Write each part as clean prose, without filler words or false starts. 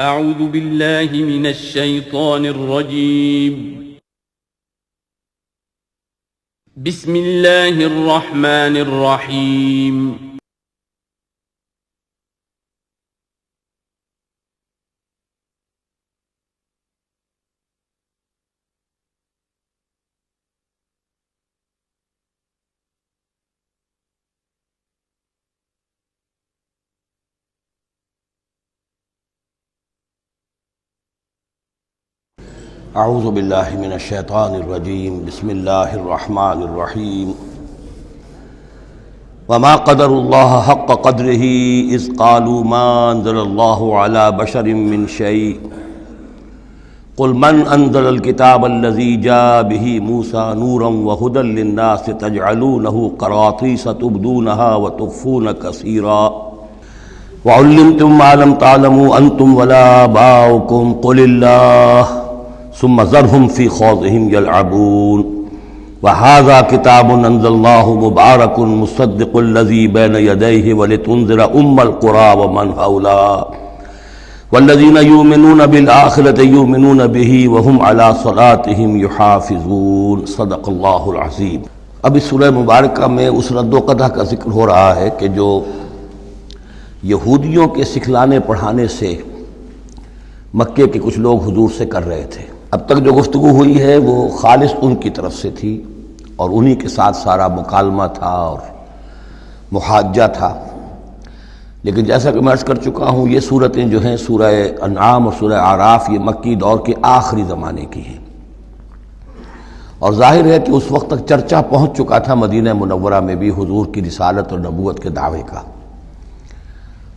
اعوذ باللہ من الشیطان الرجیم بسم اللہ الرحمن الرحیم اعوذ باللہ من الشیطان الرجیم بسم اللہ الرحمن الرحیم وما قدر اللہ حق قدرہ اذ قالوا ما انزل اللہ علی بشر من شیء قل من انزل الکتاب الذی جاء بہ موسیٰ نورا وہدی للناس تجعلونہ قراطیس تبدونها وتخفون کثیرا وعلمتم ما لم تعلموا انتم ولا آباؤکم قل اللہ ثم ذرهم في خوضهم يلعبون وهذا كتاب أنزلناه مبارك مصدق الذي بين يديه ولتنذر القرى ومن حولها والذين يؤمنون بالآخرة يؤمنون به وهم على صلاتهم يحافظون صدق الله العظيم۔ اب اس سورہ مبارکہ میں اس رد و قدح کا ذکر ہو رہا ہے کہ جو یہودیوں کے سکھلانے پڑھانے سے مکے کے کچھ لوگ حضور سے کر رہے تھے۔ اب تک جو گفتگو ہوئی ہے وہ خالص ان کی طرف سے تھی اور انہی کے ساتھ سارا مکالمہ تھا اور محاجہ تھا، لیکن جیسا کہ میں عرض کر چکا ہوں یہ صورتیں جو ہیں سورہ انعام اور سورہ اعراف یہ مکی دور کے آخری زمانے کی ہیں، اور ظاہر ہے کہ اس وقت تک چرچا پہنچ چکا تھا مدینہ منورہ میں بھی حضور کی رسالت اور نبوت کے دعوے کا،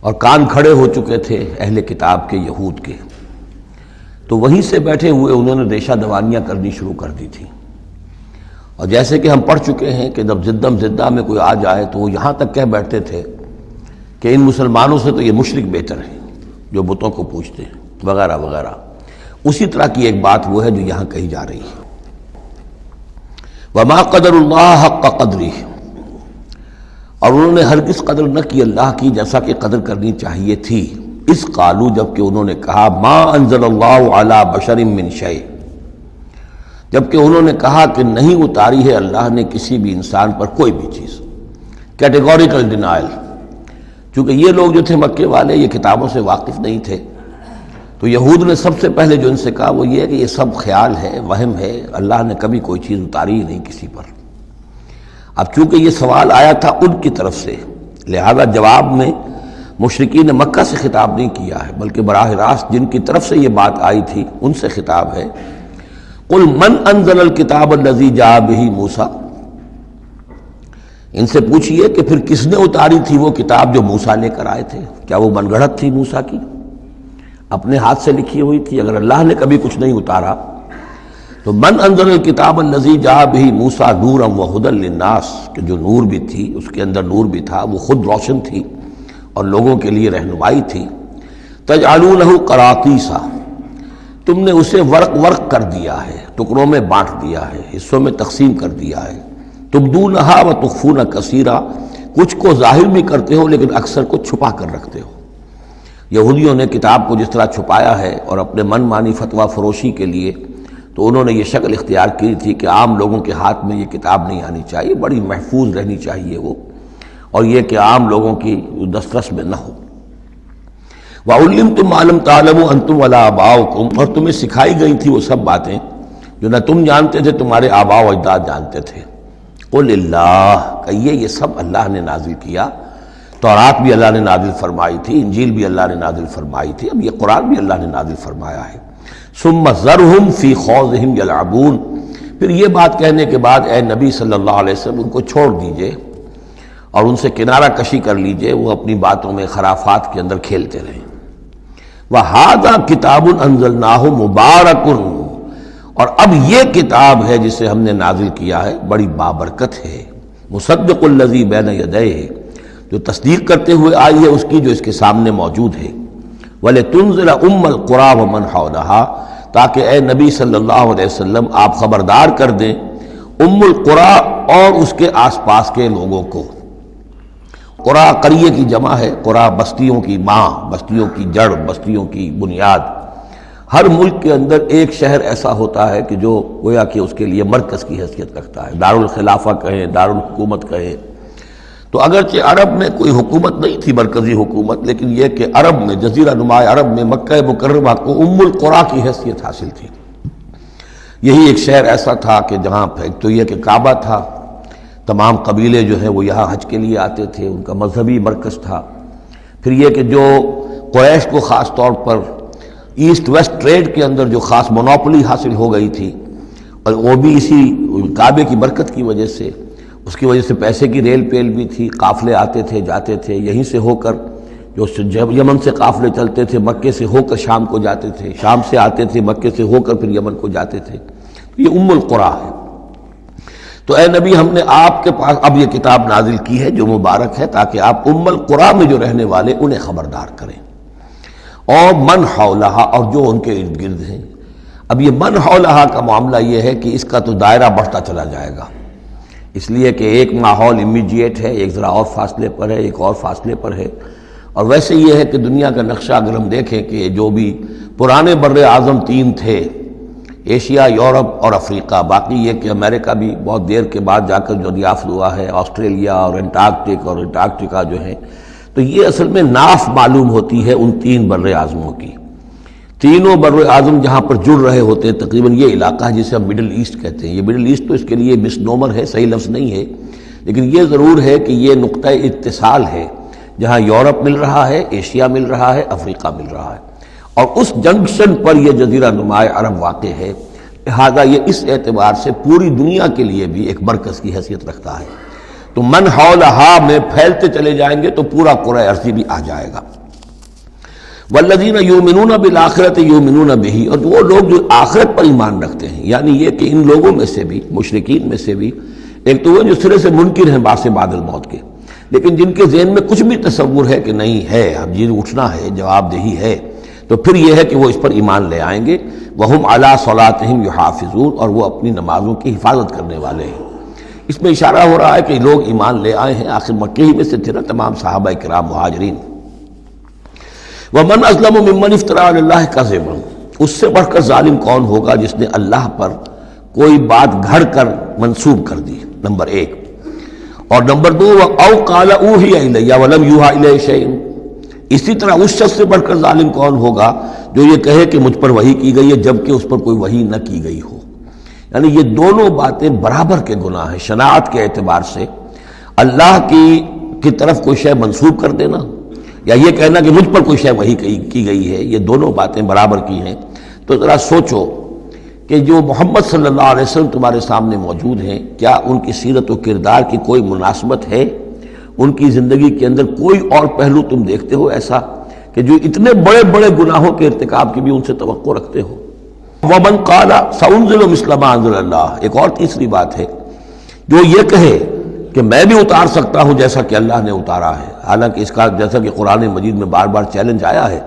اور کان کھڑے ہو چکے تھے اہل کتاب کے یہود کے، تو وہیں سے بیٹھے ہوئے انہوں نے ریشہ دوانیاں کرنی شروع کر دی تھی۔ اور جیسے کہ ہم پڑھ چکے ہیں کہ جب زدم زدہ میں کوئی آ جائے تو وہ یہاں تک کہہ بیٹھتے تھے کہ ان مسلمانوں سے تو یہ مشرک بہتر ہیں جو بتوں کو پوجتے ہیں وغیرہ وغیرہ۔ اسی طرح کی ایک بات وہ ہے جو یہاں کہی جا رہی ہے، وما قدر اللہ حق قدرہ، اور انہوں نے ہرگز قدر نہ کی اللہ کی جیسا کہ قدر کرنی چاہیے تھی۔ اس قالو، جبکہ انہوں نے کہا ما انزل اللہ علی بشر من شیء، جبکہ انہوں نے کہا کہ نہیں اتاری ہے اللہ نے کسی بھی انسان پر کوئی بھی چیز، کیٹیگوریکل ڈینائل۔ چونکہ یہ لوگ جو تھے مکے والے یہ کتابوں سے واقف نہیں تھے، تو یہود نے سب سے پہلے جو ان سے کہا وہ یہ ہے کہ یہ سب خیال ہے، وہم ہے، اللہ نے کبھی کوئی چیز اتاری ہی نہیں کسی پر۔ اب چونکہ یہ سوال آیا تھا ان کی طرف سے، لہذا جواب میں مشرکین مکہ سے خطاب نہیں کیا ہے، بلکہ براہ راست جن کی طرف سے یہ بات آئی تھی ان سے خطاب ہے۔ قل من انزل الکتاب الذی جاء بہ موسیٰ، ان سے پوچھئے کہ پھر کس نے اتاری تھی وہ کتاب جو موسیٰ لے کر آئے تھے؟ کیا وہ من گھڑت تھی موسیٰ کی، اپنے ہاتھ سے لکھی ہوئی تھی؟ اگر اللہ نے کبھی کچھ نہیں اتارا تو من انزل الکتاب الذی جاء بہ موسیٰ نورا وہدی للناس، کہ جو نور بھی تھی اس کے اندر نور بھی تھا، وہ خود روشن تھی اور لوگوں کے لیے رہنمائی تھی۔ تجعلونہ قراطیسا، تم نے اسے ورق ورق کر دیا ہے، ٹکڑوں میں بانٹ دیا ہے، حصوں میں تقسیم کر دیا ہے۔ تبدونہا وتخفون کثیرا، کچھ کو ظاہر بھی کرتے ہو لیکن اکثر کو چھپا کر رکھتے ہو۔ یہودیوں نے کتاب کو جس طرح چھپایا ہے اور اپنے من مانی فتویٰ فروشی کے لیے تو انہوں نے یہ شکل اختیار کی تھی کہ عام لوگوں کے ہاتھ میں یہ کتاب نہیں آنی چاہیے، بڑی محفوظ رہنی چاہیے وہ، اور یہ کہ عام لوگوں کی دسترس میں نہ ہو۔ وَعُلِّمْتُمْ مَا لَمْ تَعْلَمُوا أَنْتُمْ وَلَا آبَاؤُكُمْ، اور تمہیں سکھائی گئی تھی وہ سب باتیں جو نہ تم جانتے تھے تمہارے آباء و اجداد جانتے تھے۔ قُلِ اللَّهُ، کہیے یہ سب اللہ نے نازل کیا، تورات بھی اللہ نے نازل فرمائی تھی، انجیل بھی اللہ نے نازل فرمائی تھی، اب یہ قرآن بھی اللہ نے نازل فرمایا ہے۔ ثُمَّ ذَرْهُمْ فِي خَوْضِهِمْ يَلْعَبُونَ، پھر یہ بات کہنے کے بعد اے نبی صلی اللہ علیہ وسلم ان کو چھوڑ دیجئے اور ان سے کنارہ کشی کر لیجئے، وہ اپنی باتوں میں خرافات کے اندر کھیلتے رہیں۔ وَهَذَا كِتَابٌ أَنزَلْنَاهُ مُبَارَكٌ، اور اب یہ کتاب ہے جسے ہم نے نازل کیا ہے بڑی بابرکت ہے، مصدق الذی بین یدیہ، جو تصدیق کرتے ہوئے آئی ہے اس کی جو اس کے سامنے موجود ہے۔ وَلِتُنذِرَ القرى ومن حولها، تاکہ اے نبی صلی اللہ علیہ وسلم آپ خبردار کر دیں القرى اور اس کے آس پاس کے لوگوں کو۔ قرا قریے کی جمع ہے، قرا بستیوں کی ماں، بستیوں کی جڑ، بستیوں کی بنیاد۔ ہر ملک کے اندر ایک شہر ایسا ہوتا ہے کہ جو گویا کہ اس کے لیے مرکز کی حیثیت رکھتا ہے، دارالخلافہ کہیں، دارالحکومت کہیں۔ تو اگرچہ عرب میں کوئی حکومت نہیں تھی، مرکزی حکومت، لیکن یہ کہ عرب میں، جزیرہ نما عرب میں مکہ مکرمہ کو ام القریٰ کی حیثیت حاصل تھی۔ یہی ایک شہر ایسا تھا کہ جہاں ایک تو یہ کہ کعبہ تھا، تمام قبیلے جو ہیں وہ یہاں حج کے لیے آتے تھے، ان کا مذہبی مرکز تھا۔ پھر یہ کہ جو قریش کو خاص طور پر ایسٹ ویسٹ ٹریڈ کے اندر جو خاص مونوپلی حاصل ہو گئی تھی، اور وہ بھی اسی کعبے کی برکت کی وجہ سے، اس کی وجہ سے پیسے کی ریل پیل بھی تھی، قافلے آتے تھے جاتے تھے، یہیں سے ہو کر جو یمن سے قافلے چلتے تھے مکے سے ہو کر شام کو جاتے تھے، شام سے آتے تھے مکے سے ہو کر پھر یمن کو جاتے تھے۔ یہ ام القریٰ ہے۔ تو اے نبی، ہم نے آپ کے پاس اب یہ کتاب نازل کی ہے جو مبارک ہے، تاکہ آپ ام القریٰ میں جو رہنے والے انہیں خبردار کریں، اور من حولہا، اور جو ان کے ارد گرد ہیں۔ اب یہ من حولہا کا معاملہ یہ ہے کہ اس کا تو دائرہ بڑھتا چلا جائے گا، اس لیے کہ ایک ماحول امیڈیٹ ہے، ایک ذرا اور فاصلے پر ہے، ایک اور فاصلے پر ہے۔ اور ویسے یہ ہے کہ دنیا کا نقشہ اگر ہم دیکھیں کہ جو بھی پرانے بر اعظم تین تھے، ایشیا، یورپ اور افریقہ، باقی یہ کہ امریکہ بھی بہت دیر کے بعد جا کر جو دریافت ہوا ہے، آسٹریلیا اور انٹارکٹیکا جو ہے، تو یہ اصل میں ناف معلوم ہوتی ہے ان تین بر اعظموں کی۔ تینوں بر اعظم جہاں پر جڑ رہے ہوتے ہیں، تقریباً یہ علاقہ ہے جسے ہم مڈل ایسٹ کہتے ہیں۔ یہ مڈل ایسٹ تو اس کے لیے مس نومر ہے، صحیح لفظ نہیں ہے، لیکن یہ ضرور ہے کہ یہ نقطہ اتصال ہے جہاں یورپ مل رہا ہے، ایشیا مل رہا ہے، افریقہ مل رہا ہے، اور اس جنکشن پر یہ جزیرہ نما عرب واقع ہے۔ لہٰذا یہ اس اعتبار سے پوری دنیا کے لیے بھی ایک مرکز کی حیثیت رکھتا ہے۔ تو من حولہا میں پھیلتے چلے جائیں گے تو پورا قرۂ ارضی بھی آ جائے گا۔ والذین یؤمنون بالآخرۃ یؤمنون بہ، اور وہ لوگ جو آخرت پر ایمان رکھتے ہیں، یعنی یہ کہ ان لوگوں میں سے بھی، مشرکین میں سے بھی، ایک تو وہ جو سرے سے منکر ہیں باس بعد الموت کے، لیکن جن کے ذہن میں کچھ بھی تصور ہے کہ نہیں ہے، اب یہ اٹھنا ہے، جواب دہی ہے، تو پھر یہ ہے کہ وہ اس پر ایمان لے آئیں گے۔ وہم علی صلاتہم یحافظون، اور وہ اپنی نمازوں کی حفاظت کرنے والے ہیں۔ اس میں اشارہ ہو رہا ہے کہ لوگ ایمان لے آئے ہیں، آخر مکے ہی میں سے تھے نا تمام صحابہ کرام مہاجرین۔ ومن اظلم ممن افترى علی اللہ کذبا، اس سے بڑھ کر ظالم کون ہوگا جس نے اللہ پر کوئی بات گھڑ کر منسوب کر دی، نمبر ایک۔ اور نمبر دو، او قال اوحی الی ولم یوحى الی شیء، اسی طرح اس شخص سے بڑھ کر ظالم کون ہوگا جو یہ کہے کہ مجھ پر وحی کی گئی ہے جبکہ اس پر کوئی وحی نہ کی گئی ہو۔ یعنی یہ دونوں باتیں برابر کے گناہ ہیں شناعت کے اعتبار سے۔ اللہ کی طرف کوئی شے منسوب کر دینا یا یہ کہنا کہ مجھ پر کوئی شے وحی کی گئی ہے، یہ دونوں باتیں برابر کی ہیں۔ تو ذرا سوچو کہ جو محمد صلی اللہ علیہ وسلم تمہارے سامنے موجود ہیں، کیا ان کی سیرت و کردار کی کوئی مناسبت ہے؟ ان کی زندگی کے اندر کوئی اور پہلو تم دیکھتے ہو ایسا کہ جو اتنے بڑے بڑے گناہوں کے ارتکاب کی بھی ان سے توقع رکھتے ہو؟ وَمَنْ قَالَ سَأُنزِلُ مِثْلَ مَا أَنزَلَ اللَّهُ، ایک اور تیسری بات ہے، جو یہ کہے کہ میں بھی اتار سکتا ہوں جیسا کہ اللہ نے اتارا ہے، حالانکہ اس کا جیسا کہ قرآن مجید میں بار بار چیلنج آیا ہے،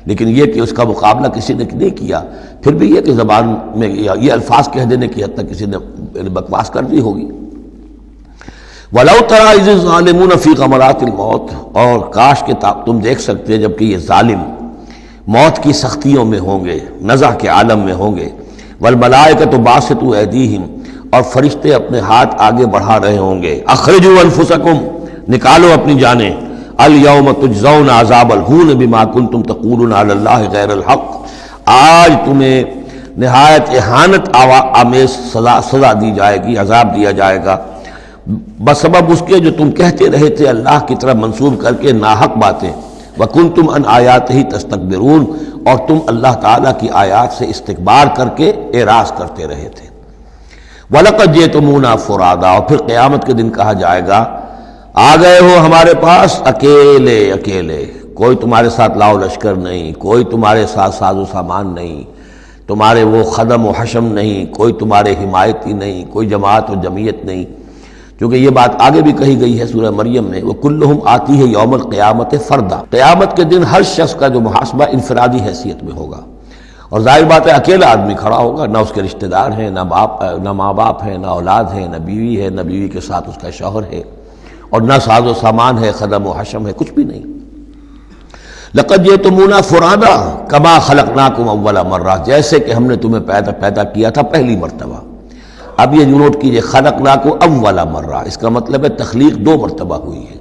لیکن یہ کہ اس کا مقابلہ کسی نے نہیں کیا، پھر بھی یہ کہ زبان میں یہ الفاظ کہہ دینے کی حد تک کسی نے بکواس کر دی ہوگی۔ وَلَوْ تَرَىٰ إِذِ الظَّالِمُونَ فِي غَمَرَاتِ الْمَوْتِ، اور کاش کہ تم دیکھ سکتے جبکہ یہ ظالم موت کی سختیوں میں ہوں گے، نزع کے عالم میں ہوں گے۔ وَالْمَلَائِكَةُ بَاسِطُو أَيْدِيهِمْ، اور فرشتے اپنے ہاتھ آگے بڑھا رہے ہوں گے۔ أَخْرِجُوا أَنفُسَكُمْ، نکالو اپنی جانیں۔ الْيَوْمَ تُجْزَوْنَ عَذَابَ الْهُونِ بِمَا كُنْتُمْ تَقُولُونَ عَلَى اللَّهِ غَيْرَ الْحَقِّ، آج تمہیں نہایت اہانت آمیز سزا دی جائے گی، عذاب دیا جائے گا بسبب اس کے جو تم کہتے رہے تھے اللہ کی طرف منسوب کر کے ناحق باتیں۔ وَكُنْتُمْ عَنْ آيَاتِهِ تَسْتَكْبِرُونَ، اور تم اللہ تعالیٰ کی آیات سے استکبار کر کے اعراض کرتے رہے تھے۔ وَلَقَدْ جِئْتُمُونَا فُرَادَىٰ، اور پھر قیامت کے دن کہا جائے گا آ گئے ہو ہمارے پاس اکیلے اکیلے، کوئی تمہارے ساتھ لاؤ لشکر نہیں، کوئی تمہارے ساتھ ساز و سامان نہیں، تمہارے وہ خدم و حشم نہیں، کوئی تمہارے حمایتی نہیں، کوئی جماعت و جمعیت نہیں، کیونکہ یہ بات آگے بھی کہی گئی ہے سورہ مریم میں، وَكُلُّهُمْ آتِيهِ يَوْمَ الْقِيَامَةِ فَرْدًا، قیامت کے دن ہر شخص کا جو محاسبہ انفرادی حیثیت میں ہوگا، اور ظاہر بات ہے اکیلا آدمی کھڑا ہوگا، نہ اس کے رشتہ دار ہیں، نہ ماں باپ ہیں، نہ اولاد ہیں، نہ بیوی ہے، نہ بیوی کے ساتھ اس کا شوہر ہے، اور نہ ساز و سامان ہے، خدم و حشم ہے، کچھ بھی نہیں۔ لقد جئتمونا فرادا کما خلقناکم اول مرہ، جیسے کہ ہم نے تمہیں پیدا کیا تھا پہلی مرتبہ۔ اب یہ نوٹ کیجئے، خلقناکم اول مرہ، اس کا مطلب ہے تخلیق دو مرتبہ ہوئی ہے۔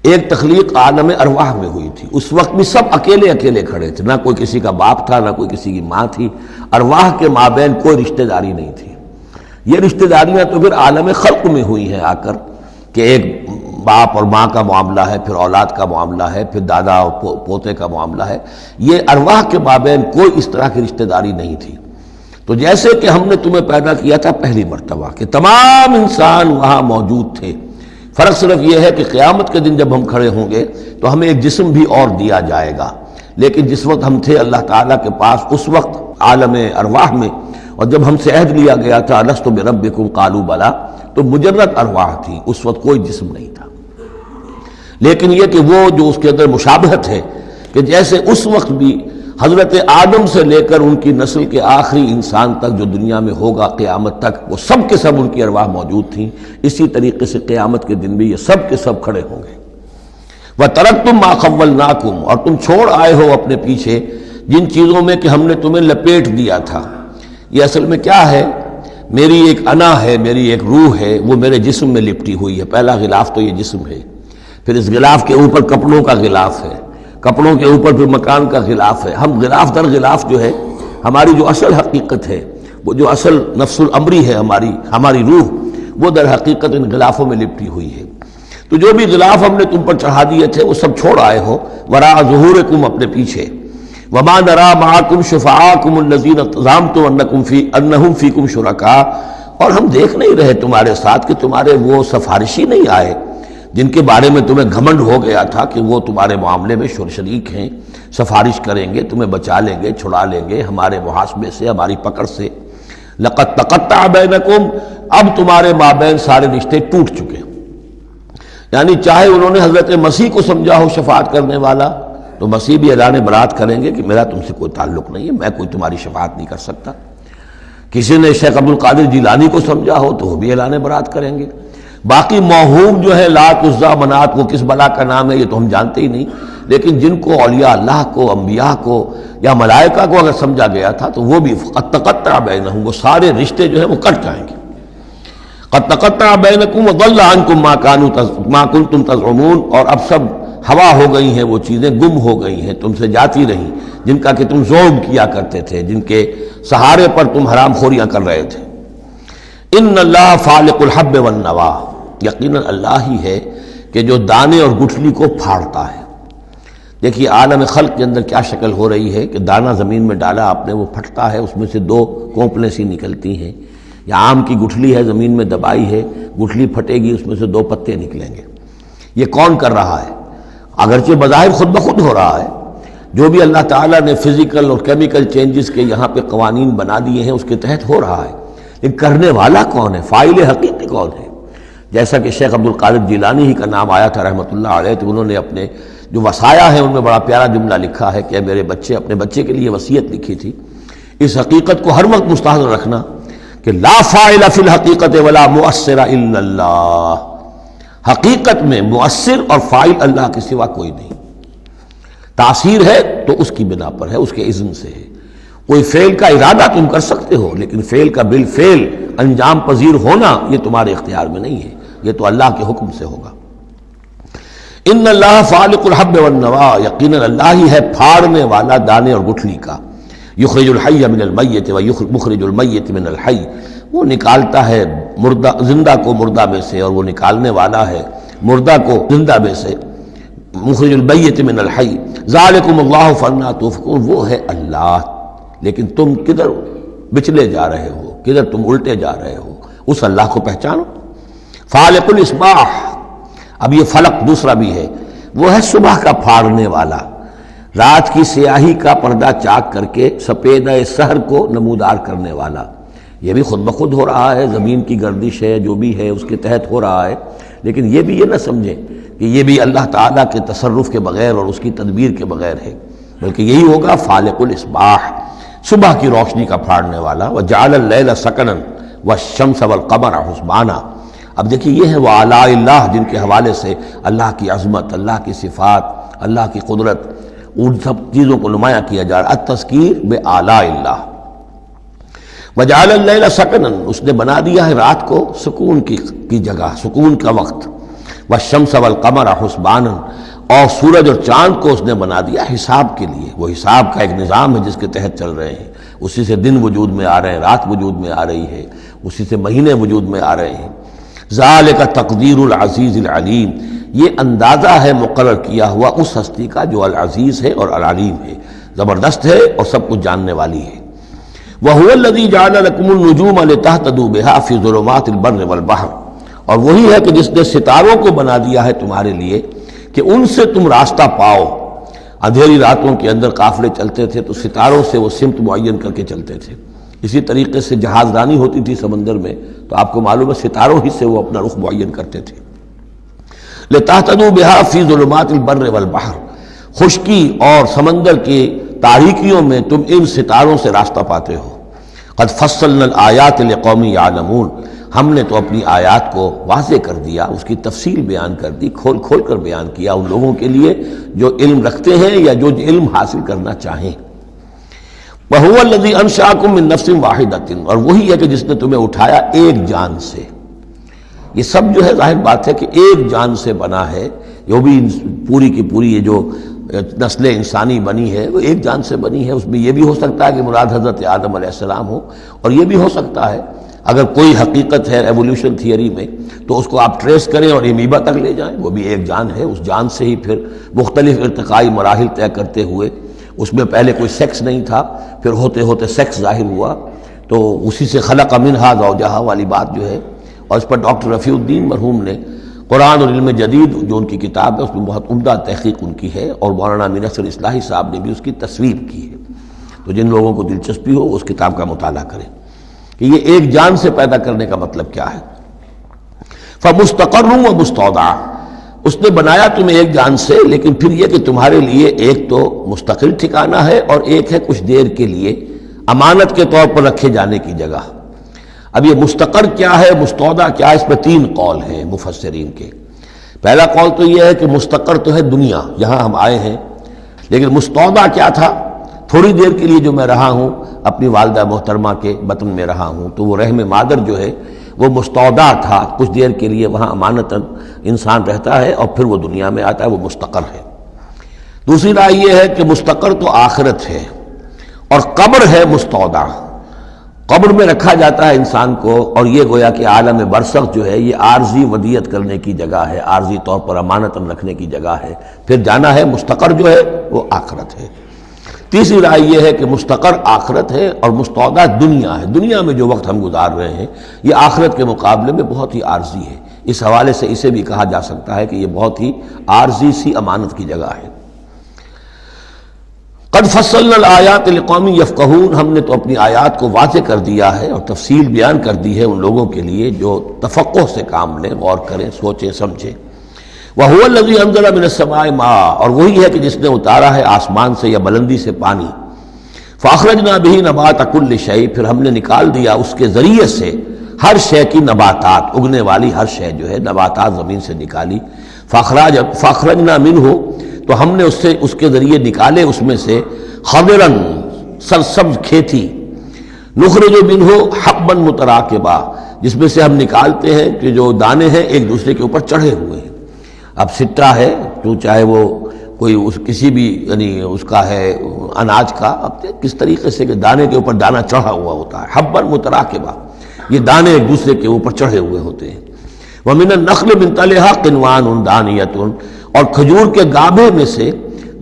ایک تخلیق عالم ارواح میں ہوئی تھی، اس وقت بھی سب اکیلے اکیلے کھڑے تھے، نہ کوئی کسی کا باپ تھا، نہ کوئی کسی کی ماں تھی، ارواح کے مابین کوئی رشتہ داری نہیں تھی۔ یہ رشتہ داریاں تو پھر عالم خلق میں ہوئی ہیں آ کر، کہ ایک باپ اور ماں کا معاملہ ہے، پھر اولاد کا معاملہ ہے، پھر دادا اور پوتے کا معاملہ ہے۔ یہ ارواح کے مابین کوئی اس طرح کی رشتہ داری نہیں تھی۔ تو جیسے کہ ہم نے تمہیں پیدا کیا تھا پہلی مرتبہ، کہ تمام انسان وہاں موجود تھے، فرق صرف یہ ہے کہ قیامت کے دن جب ہم کھڑے ہوں گے تو ہمیں ایک جسم بھی اور دیا جائے گا، لیکن جس وقت ہم تھے اللہ تعالیٰ کے پاس اس وقت عالم ارواح میں، اور جب ہم سے عہد لیا گیا تھا الست بربکم قالوا بلی، تو مجرد ارواح تھی، اس وقت کوئی جسم نہیں تھا۔ لیکن یہ کہ وہ جو اس کے اندر مشابہت ہے، کہ جیسے اس وقت بھی حضرت آدم سے لے کر ان کی نسل کے آخری انسان تک جو دنیا میں ہوگا قیامت تک، وہ سب کے سب ان کی ارواح موجود تھیں، اسی طریقے سے قیامت کے دن بھی یہ سب کے سب کھڑے ہوں گے۔ وَتَرَكْتُمْ مَا خَوَّلْنَاكُمْ، اور تم چھوڑ آئے ہو اپنے پیچھے جن چیزوں میں کہ ہم نے تمہیں لپیٹ دیا تھا۔ یہ اصل میں کیا ہے؟ میری ایک انا ہے، میری ایک روح ہے، وہ میرے جسم میں لپٹی ہوئی ہے۔ پہلا غلاف تو یہ جسم ہے، پھر اس غلاف کے اوپر کپڑوں کا غلاف ہے، کپڑوں کے اوپر پھر مکان کا غلاف ہے۔ ہم غلاف در غلاف جو ہے، ہماری جو اصل حقیقت ہے، وہ جو اصل نفس الامری ہے ہماری روح، وہ در حقیقت ان غلافوں میں لپٹی ہوئی ہے۔ تو جو بھی غلاف ہم نے تم پر چڑھا دیے تھے وہ سب چھوڑ آئے ہو، وراء ظہورکم، اپنے پیچھے۔ وما نرى معكم شفعاءكم الذين زعمتم انهم فيكم شركاء، اور ہم دیکھ نہیں رہے تمہارے ساتھ کہ تمہارے وہ سفارشی نہیں آئے جن کے بارے میں تمہیں گھمنڈ ہو گیا تھا کہ وہ تمہارے معاملے میں شریک ہیں، سفارش کریں گے، تمہیں بچا لیں گے، چھڑا لیں گے ہمارے محاسبے سے، ہماری پکڑ سے۔ لقد تقطع بینکم، اب تمہارے مابین سارے رشتے ٹوٹ چکے۔ یعنی چاہے انہوں نے حضرت مسیح کو سمجھا ہو شفاعت کرنے والا، تو مسیح بھی اعلان برات کریں گے کہ میرا تم سے کوئی تعلق نہیں ہے، میں کوئی تمہاری شفاعت نہیں کر سکتا۔ کسی نے شیخ عبد القادر جیلانی کو سمجھا ہو تو وہ بھی اعلان برات کریں گے۔ باقی موہوم جو ہے لات عزا منات، وہ کس بلا کا نام ہے یہ تو ہم جانتے ہی نہیں، لیکن جن کو اولیاء اللہ کو، انبیاء کو یا ملائکہ کو اگر سمجھا گیا تھا تو وہ بھی قد تقطع بینہم، وہ سارے رشتے جو ہیں وہ کٹ جائیں گے۔ قد تقطع بینکم وضل عنکم ما کنتم تزعمون، اور اب سب ہوا ہو گئی ہیں، وہ چیزیں گم ہو گئی ہیں، تم سے جاتی رہیں جن کا کہ تم زوم کیا کرتے تھے، جن کے سہارے پر تم حرام خوریاں کر رہے تھے۔ ان اللہ فالق الحب والنوا، یقیناً اللہ ہی ہے کہ جو دانے اور گٹھلی کو پھاڑتا ہے۔ دیکھیے عالم خلق کے اندر کیا شکل ہو رہی ہے کہ دانہ زمین میں ڈالا آپ نے، وہ پھٹتا ہے، اس میں سے دو کونپلیں سی نکلتی ہیں، یا آم کی گٹھلی ہے زمین میں دبائی ہے، گٹھلی پھٹے گی، اس میں سے دو پتے نکلیں گے۔ یہ کون کر رہا ہے؟ اگرچہ بظاہر خود بخود ہو رہا ہے، جو بھی اللہ تعالیٰ نے فزیکل اور کیمیکل چینجز کے یہاں پہ قوانین بنا دیے ہیں اس کے تحت ہو رہا ہے، لیکن کرنے والا کون ہے؟ فاعل حقیقی کون ہے؟ جیسا کہ شیخ عبد القادر جیلانی ہی کا نام آیا تھا رحمۃ اللہ علیہ، تو انہوں نے اپنے جو وصایا ہیں ان میں بڑا پیارا جملہ لکھا ہے کہ میرے بچے، اپنے بچے کے لیے وصیت لکھی تھی، اس حقیقت کو ہر وقت مستحضر رکھنا کہ لا فاعل فی الحقیقت ولا مؤثر الا اللہ، حقیقت میں مؤثر اور فاعل اللہ کے سوا کوئی نہیں۔ تاثیر ہے تو اس کی بنا پر ہے، اس کے اذن سے ہے۔ کوئی فعل کا ارادہ تم کر سکتے ہو، لیکن فعل کا بالفعل انجام پذیر ہونا یہ تمہارے اختیار میں نہیں ہے، یہ تو اللہ کے حکم سے ہوگا۔ ان اللہ فالق الحب والنوا، یقیناً اللہ ہی ہے پھاڑنے والا دانے اور گٹھلی کا۔ یخرج الحی من المیت ومخرج المیت من الحی، وہ نکالتا ہے زندہ کو مردہ میں سے، اور وہ نکالنے والا ہے مردہ کو زندہ میں سے۔ مخرج المیت من الحی ذالکم اللہ فانا توفکون، وہ ہے اللہ، لیکن تم کدھر بچلے جا رہے ہو، کدھر تم الٹے جا رہے ہو، اس اللہ کو پہچانو۔ فالق الاصباح، اب یہ فلق دوسرا بھی ہے، وہ ہے صبح کا پھاڑنے والا، رات کی سیاہی کا پردہ چاک کر کے سپیدہ سحر کو نمودار کرنے والا۔ یہ بھی خود بخود ہو رہا ہے، زمین کی گردش ہے، جو بھی ہے اس کے تحت ہو رہا ہے، لیکن یہ بھی یہ نہ سمجھیں کہ یہ بھی اللہ تعالیٰ کے تصرف کے بغیر اور اس کی تدبیر کے بغیر ہے، بلکہ یہی ہوگا فالق الاصباح، صبح کی روشنی کا پھاڑنے والا۔ وجعل اللیل سکنا والشمس والقمر حسبانا، اب دیکھیے یہ ہے وہ آلاء اللہ جن کے حوالے سے اللہ کی عظمت، اللہ کی صفات، اللہ کی قدرت، ان سب چیزوں کو نمایاں کیا جا رہا ہے۔ التذکیر بآلاء اللہ۔ وجعل اللیل سکنا، اس نے بنا دیا ہے رات کو سکون کی جگہ، سکون کا وقت۔ والشمس والقمر حسبانا، اور سورج اور چاند کو اس نے بنا دیا حساب کے لیے، وہ حساب کا ایک نظام ہے جس کے تحت چل رہے ہیں، اسی سے دن وجود میں آ رہے ہیں، رات وجود میں آ رہی ہے، اسی سے مہینے وجود میں آ رہے ہیں۔ ذالک تقدیر العزیز العلیم، یہ اندازہ ہے مقرر کیا ہوا اس ہستی کا جو العزیز ہے اور العلیم ہے، زبردست ہے اور سب کچھ جاننے والی ہے۔ وَهُوَ الَّذِي جَعَلَ لَكُمُ النُّجُومَ لِتَهْتَدُوا بِهَا فِي ظُلُمَاتِ الْبَرِّ وَالْبَحْرِ، اور وہی ہے کہ جس نے ستاروں کو بنا دیا ہے تمہارے لیے کہ ان سے تم راستہ پاؤ۔ اندھیری راتوں کے اندر قافلے چلتے تھے تو ستاروں سے وہ سمت معین کر کے چلتے تھے، اسی طریقے سے جہاز رانی ہوتی تھی سمندر میں تو آپ کو معلوم ہے ستاروں ہی سے وہ اپنا رخ معین کرتے تھے۔ لِتَهْتَدُوا بِهَا فِي ظُلُمَاتِ الْبَرِّ وَالْبَحْرِ، خشکی اور سمندر کی تاریکیوں میں تم ان ستاروں سے راستہ پاتے ہو۔ قد فصلنا الآیات لقوم یعلمون، ہم نے تو اپنی آیات کو واضح کر دیا، اس کی تفصیل بیان کر دی، کھول کھول کر بیان کیا ان لوگوں کے لیے جو علم رکھتے ہیں یا جو علم حاصل کرنا چاہیں۔ وَهُوَ الَّذِي أَنشَأَكُم مِّن نَّفْسٍ وَاحِدَةٍ، اور وہی ہے کہ جس نے تمہیں اٹھایا ایک جان سے۔ یہ سب جو ہے ظاہر بات ہے کہ ایک جان سے بنا ہے، جو بھی پوری کی پوری یہ جو نسل انسانی بنی ہے وہ ایک جان سے بنی ہے۔ اس میں یہ بھی ہو سکتا ہے کہ مراد حضرت آدم علیہ السلام ہو، اور یہ بھی ہو سکتا ہے اگر کوئی حقیقت ہے ایولیوشن تھیوری میں تو اس کو آپ ٹریس کریں اور امیبا تک لے جائیں، وہ بھی ایک جان ہے۔ اس جان سے ہی پھر مختلف ارتقائی مراحل طے کرتے ہوئے، اس میں پہلے کوئی سیکس نہیں تھا، پھر ہوتے ہوتے سیکس ظاہر ہوا، تو اسی سے خلق منہا زوجہا والی بات جو ہے، اور اس پر ڈاکٹر رفیع الدین مرحوم نے قرآن اور علم جدید جو ان کی کتاب ہے اس میں بہت عمدہ تحقیق ان کی ہے، اور مولانا امین اصغر اصلاحی صاحب نے بھی اس کی تصویر کی ہے۔ تو جن لوگوں کو دلچسپی ہو اس کتاب کا مطالعہ کریں کہ یہ ایک جان سے پیدا کرنے کا مطلب کیا ہے۔ فَمُسْتَقَرٌّ وَمُسْتَوْدَعٌ، اس نے بنایا تمہیں ایک جان سے، لیکن پھر یہ کہ تمہارے لیے ایک تو مستقل ٹھکانہ ہے اور ایک ہے کچھ دیر کے لیے امانت کے طور پر رکھے جانے کی جگہ۔ اب یہ مستقر کیا ہے، مستودع کیا ہے، اس میں تین قول ہیں مفسرین کے۔ پہلا قول تو یہ ہے کہ مستقر تو ہے دنیا، یہاں ہم آئے ہیں، لیکن مستودع کیا تھا، تھوڑی دیر کے لیے جو میں رہا ہوں اپنی والدہ محترمہ کے بطن میں رہا ہوں، تو وہ رحم مادر جو ہے وہ مستودع تھا، کچھ دیر کے لیے وہاں امانتاً انسان رہتا ہے اور پھر وہ دنیا میں آتا ہے، وہ مستقر ہے۔ دوسری رائے یہ ہے کہ مستقر تو آخرت ہے اور قبر ہے مستودع، قبر میں رکھا جاتا ہے انسان کو، اور یہ گویا کہ عالم برزخ جو ہے یہ عارضی ودیت کرنے کی جگہ ہے، عارضی طور پر امانتاً رکھنے کی جگہ ہے، پھر جانا ہے مستقر جو ہے وہ آخرت ہے۔ تیسری رائے یہ ہے کہ مستقر آخرت ہے اور مستودع دنیا ہے، دنیا میں جو وقت ہم گزار رہے ہیں یہ آخرت کے مقابلے میں بہت ہی عارضی ہے، اس حوالے سے اسے بھی کہا جا سکتا ہے کہ یہ بہت ہی عارضی سی امانت کی جگہ ہے۔ قد فصلنا الآیات لقوم یفقہون، ہم نے تو اپنی آیات کو واضح کر دیا ہے اور تفصیل بیان کر دی ہے ان لوگوں کے لیے جو تفقہ سے کام لیں، غور کریں، سوچیں سمجھیں۔ وَهُوَ الَّذِي أَنزَلَ مِنَ السَّمَاءِ مَاءً، اور وہی ہے کہ جس نے اتارا ہے آسمان سے یا بلندی سے پانی۔ فَأَخْرَجْنَا بِهِ نَبَاتَ كُلِّ شَيْءٍ، پھر ہم نے نکال دیا اس کے ذریعے سے ہر شے کی نباتات، اگنے والی ہر شے جو ہے نباتات زمین سے نکالی۔ فَأَخْرَجْنَا مِنْهُ، تو ہم نے اس کے ذریعے نکالے اس میں سے خضراً، سرسبز کھیتی، نخرج منہ حبا متراکبا، جس میں سے ہم نکالتے ہیں کہ جو دانے ہیں ایک دوسرے کے اوپر چڑھے ہوئے ہیں۔ اب سٹرا ہے تو چاہے وہ کوئی کسی بھی یعنی اس کا ہے اناج کا، اب کس طریقے سے کہ دانے کے اوپر دانہ چڑھا ہوا ہوتا ہے، حبا متراکبا، یہ دانے ایک دوسرے کے اوپر چڑھے ہوئے ہوتے ہیں۔ وَمِنَ النَّخْلِ مِنْ طَلْعِهَا قِنْوَانٌ دَانِيَةٌ، اور کھجور کے گابھے میں سے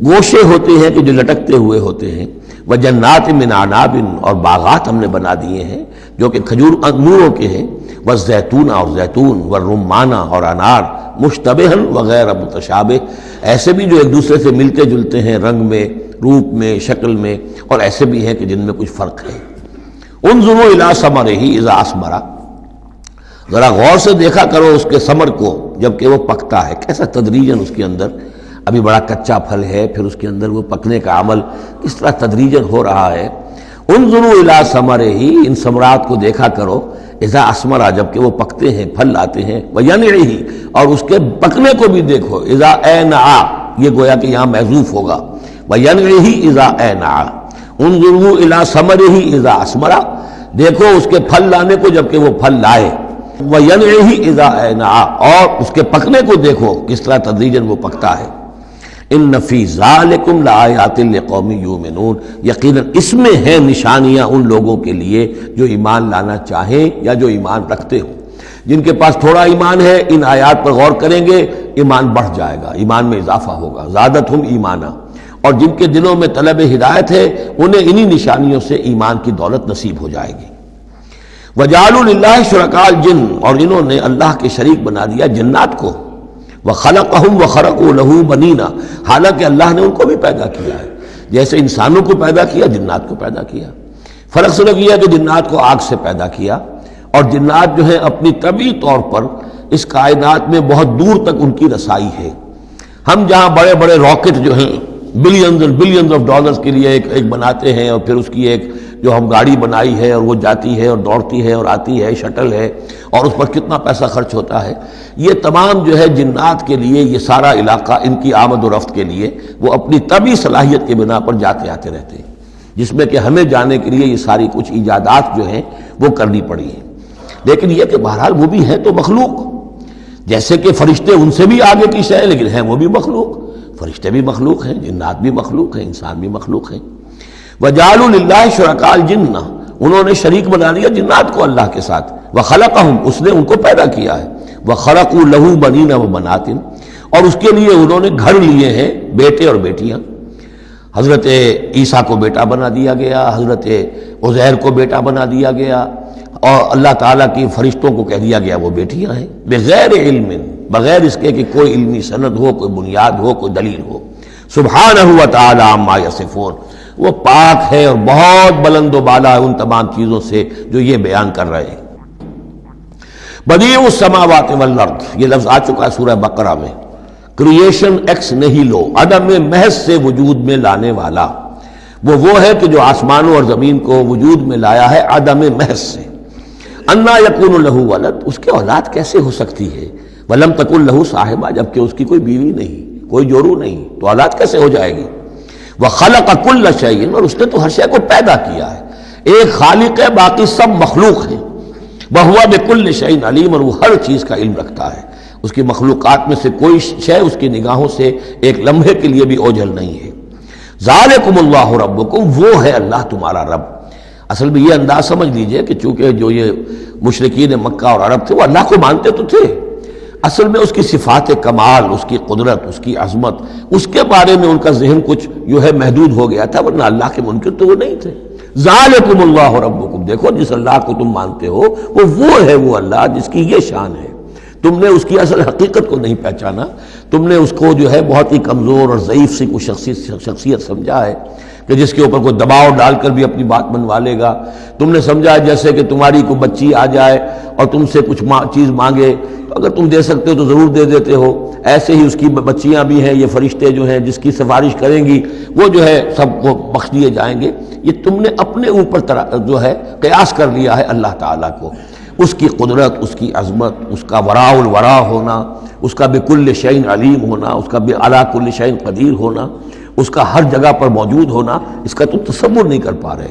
گوشے ہوتے ہیں کہ جو لٹکتے ہوئے ہوتے ہیں۔ وَجَنَّاتٍ مِّنْ أَعْنَابٍ، اور باغات ہم نے بنا دیے ہیں جو کہ کھجور انگوروں کے ہیں۔ وَالزَّيْتُونَ، اور زیتون، وَالرُّمَّانَ، اور انار، مُشْتَبِهًا وَغَيْرَ مُتَشَابِهٍ، ایسے بھی جو ایک دوسرے سے ملتے جلتے ہیں رنگ میں، روپ میں، شکل میں، اور ایسے بھی ہیں کہ جن میں کچھ فرق ہے۔ انظروا إِلَىٰ ثَمَرِهِ إِذَا أَثْمَرَ، ذرا غور سے دیکھا کرو اس کے ثمر کو جب کہ وہ پکتا ہے، کیسا تدریجاً اس کے اندر، ابھی بڑا کچا پھل ہے، پھر اس کے اندر وہ پکنے کا عمل کس طرح تدریجاً ہو رہا ہے۔ انظروا الی ثمرہ، ان ثمرات کو دیکھا کرو، اذا اسمرا جبکہ وہ پکتے ہیں، پھل لاتے ہیں، وینعہ اور اس کے پکنے کو بھی دیکھو، اذا اینعا یہ گویا کہ یہاں محذوف ہوگا، وینعہ اذا اینعا، انظروا الی ثمرہ اذا اسمرا دیکھو اس کے پھل لانے کو جبکہ وہ پھل لائے، وینعہ اذا اینعا اور اس کے پکنے کو دیکھو کس طرح تدریجاً وہ پکتا ہے۔ ان فی ذالکم لآیات لقوم یؤمنون، یقیناً اس میں ہیں نشانیاں ان لوگوں کے لیے جو ایمان لانا چاہیں یا جو ایمان رکھتے ہوں۔ جن کے پاس تھوڑا ایمان ہے ان آیات پر غور کریں گے، ایمان بڑھ جائے گا، ایمان میں اضافہ ہوگا، زادتہم ایمانا، اور جن کے دلوں میں طلب ہدایت ہے انہیں انہی نشانیوں سے ایمان کی دولت نصیب ہو جائے گی۔ وجعلوا للہ شرکاء الجن، اور انہوں نے اللہ کے شریک بنا دیا جنات کو، وخلقہم وخرقوا لہ بنینا، حالانکہ اللہ نے ان کو بھی پیدا کیا ہے، جیسے انسانوں کو پیدا کیا جنات کو پیدا کیا۔ فرق صرف یہ ہے کہ جنات کو آگ سے پیدا کیا، اور جنات جو ہیں اپنی طبعی طور پر اس کائنات میں بہت دور تک ان کی رسائی ہے۔ ہم جہاں بڑے بڑے راکٹ جو ہیں بلینز اور بلینز آف ڈالرز کے لیے ایک بناتے ہیں، اور پھر اس کی ایک جو ہم گاڑی بنائی ہے اور وہ جاتی ہے اور دوڑتی ہے اور آتی ہے، شٹل ہے، اور اس پر کتنا پیسہ خرچ ہوتا ہے، یہ تمام جو ہے جنات کے لیے یہ سارا علاقہ ان کی آمد و رفت کے لیے وہ اپنی طبعی صلاحیت کے بنا پر جاتے آتے رہتے ہیں، جس میں کہ ہمیں جانے کے لیے یہ ساری کچھ ایجادات جو ہیں وہ کرنی پڑی ہیں۔ لیکن یہ کہ بہرحال وہ بھی ہیں تو مخلوق، جیسے کہ فرشتے ان سے بھی آگے کی شے ہیں لیکن ہیں وہ بھی مخلوق، فرشتے بھی مخلوق ہیں، جنات بھی مخلوق ہیں، انسان بھی مخلوق ہیں۔ وجعلوا للہ شرکاء الجن، انہوں نے شریک بنا لیا جنات کو اللہ کے ساتھ، وخلقہم اس نے ان کو پیدا کیا ہے، وخرقوا لہ بنین وبنات، اور اس کے لیے انہوں نے گھر لیے ہیں بیٹے اور بیٹیاں۔ حضرت عیسیٰ کو بیٹا بنا دیا گیا، حضرت عزیر کو بیٹا بنا دیا گیا، اور اللہ تعالیٰ کی فرشتوں کو کہہ دیا گیا وہ بیٹیاں ہیں، بغیر علم، بغیر اس کے کہ کوئی علمی سند ہو، کوئی بنیاد ہو، کوئی دلیل ہو۔ سبحانہ وتعالی عما یصفون، وہ پاک ہے اور بہت بلند و بالا ہے ان تمام چیزوں سے جو یہ بیان کر رہے ہیں۔ بدیع السماوات والارض، یہ لفظ آ چکا ہے سورہ بقرہ میں، کریشن ایکس نہیلو، عدم محض سے وجود میں لانے والا، وہ ہے کہ جو آسمانوں اور زمین کو وجود میں لایا ہے عدم محض سے۔ انا یکون لہ ولد، اس کے اولاد کیسے ہو سکتی ہے، ولم تکن لہ صاحبہ، جبکہ اس کی کوئی بیوی نہیں، کوئی جورو نہیں، تو اولاد کیسے ہو جائے گی۔ وخلق کل شیء، اور اس نے تو ہر شے کو پیدا کیا ہے، ایک خالق ہے باقی سب مخلوق ہیں، وہو بکل شیء علیم، اور وہ ہر چیز کا علم رکھتا ہے، اس کی مخلوقات میں سے کوئی شے اس کی نگاہوں سے ایک لمحے کے لیے بھی اوجھل نہیں ہے۔ ذالکم اللہ ربکم، وہ ہے اللہ تمہارا رب۔ اصل میں یہ انداز سمجھ لیجئے کہ چونکہ جو یہ مشرکین مکہ اور عرب تھے وہ اللہ کو مانتے تو تھے، اصل میں اس کی صفات کمال، اس کی قدرت، اس کی عظمت، اس کے بارے میں ان کا ذہن کچھ جو ہے محدود ہو گیا تھا، ورنہ اللہ کے منکر تو وہ نہیں تھے۔ ذالکم اللہ ربکم، دیکھو جس اللہ کو تم مانتے ہو وہ ہے وہ اللہ جس کی یہ شان ہے، تم نے اس کی اصل حقیقت کو نہیں پہچانا، تم نے اس کو جو ہے بہت ہی کمزور اور ضعیف سی کوئی شخصیت سمجھا ہے کہ جس کے اوپر کوئی دباؤ ڈال کر بھی اپنی بات منوا لے گا۔ تم نے سمجھا جیسے کہ تمہاری کوئی بچی آ جائے اور تم سے کچھ چیز مانگے تو اگر تم دے سکتے ہو تو ضرور دے دیتے ہو، ایسے ہی اس کی بچیاں بھی ہیں، یہ فرشتے جو ہیں جس کی سفارش کریں گی وہ جو ہے سب کو بخش دیے جائیں گے۔ یہ تم نے اپنے اوپر جو ہے قیاس کر لیا ہے اللہ تعالیٰ کو، اس کی قدرت، اس کی عظمت، اس کا وراء الورا ہونا، اس کا بکل شیء علیم ہونا، اس کا علی کل شیء قدیر ہونا، اس کا ہر جگہ پر موجود ہونا، اس کا تم تصور نہیں کر پا رہے۔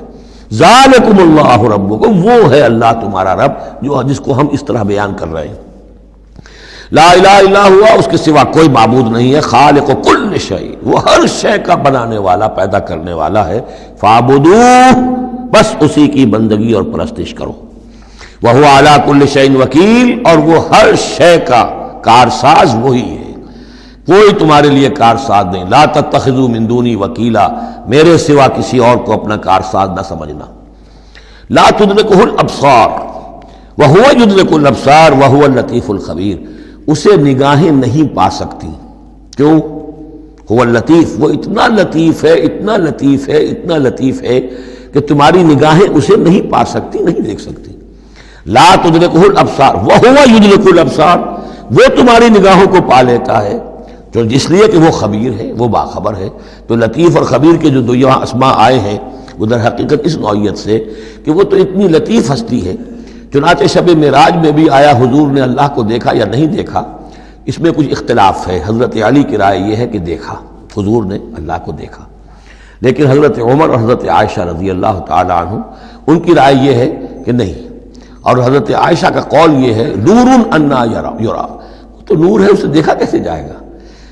ذالکم اللہ ربکم، وہ ہے اللہ تمہارا رب جس کو ہم اس طرح بیان کر رہے ہیں۔ لا الہ الا ہوا، اس کے سوا کوئی معبود نہیں ہے، خالق کل شیء، وہ ہر شے کا بنانے والا، پیدا کرنے والا ہے، فاعبدوہ، بس اسی کی بندگی اور پرستش کرو۔ وہو علی کل شیء وکیل، اور وہ ہر شے کا کارساز وہی ہے، کوئی تمہارے لیے کارساز نہیں۔ لا تتخذوا من دونی وکیلا، میرے سوا کسی اور کو اپنا کارساز نہ سمجھنا۔ لا تدرکہ الابصار وہو یدرک الابصار وہو اللطیف الخبیر، اسے نگاہیں نہیں پا سکتی، کیوں؟ هو اللطیف، وہ اتنا لطیف ہے، اتنا لطیف ہے، اتنا لطیف ہے کہ تمہاری نگاہیں اسے نہیں پا سکتی، نہیں دیکھ سکتی۔ لا تدرکہ الابصار وہو یدرک الابصار، وہ تمہاری نگاہوں کو پا لیتا ہے، جو اس لیے کہ وہ خبیر ہے، وہ باخبر ہے۔ تو لطیف اور خبیر کے جو دو یہاں اسماء آئے ہیں وہ در حقیقت اس نوعیت سے کہ وہ تو اتنی لطیف ہستی ہے چنانچہ شب معراج میں بھی آیا حضور نے اللہ کو دیکھا یا نہیں دیکھا، اس میں کچھ اختلاف ہے۔ حضرت علی کی رائے یہ ہے کہ دیکھا، حضور نے اللہ کو دیکھا، لیکن حضرت عمر اور حضرت عائشہ رضی اللہ تعالی عنہ ان کی رائے یہ ہے کہ نہیں، اور حضرت عائشہ کا قول یہ ہے نور انا یرا، تو نور ہے، اسے دیکھا کیسے جائے گا؟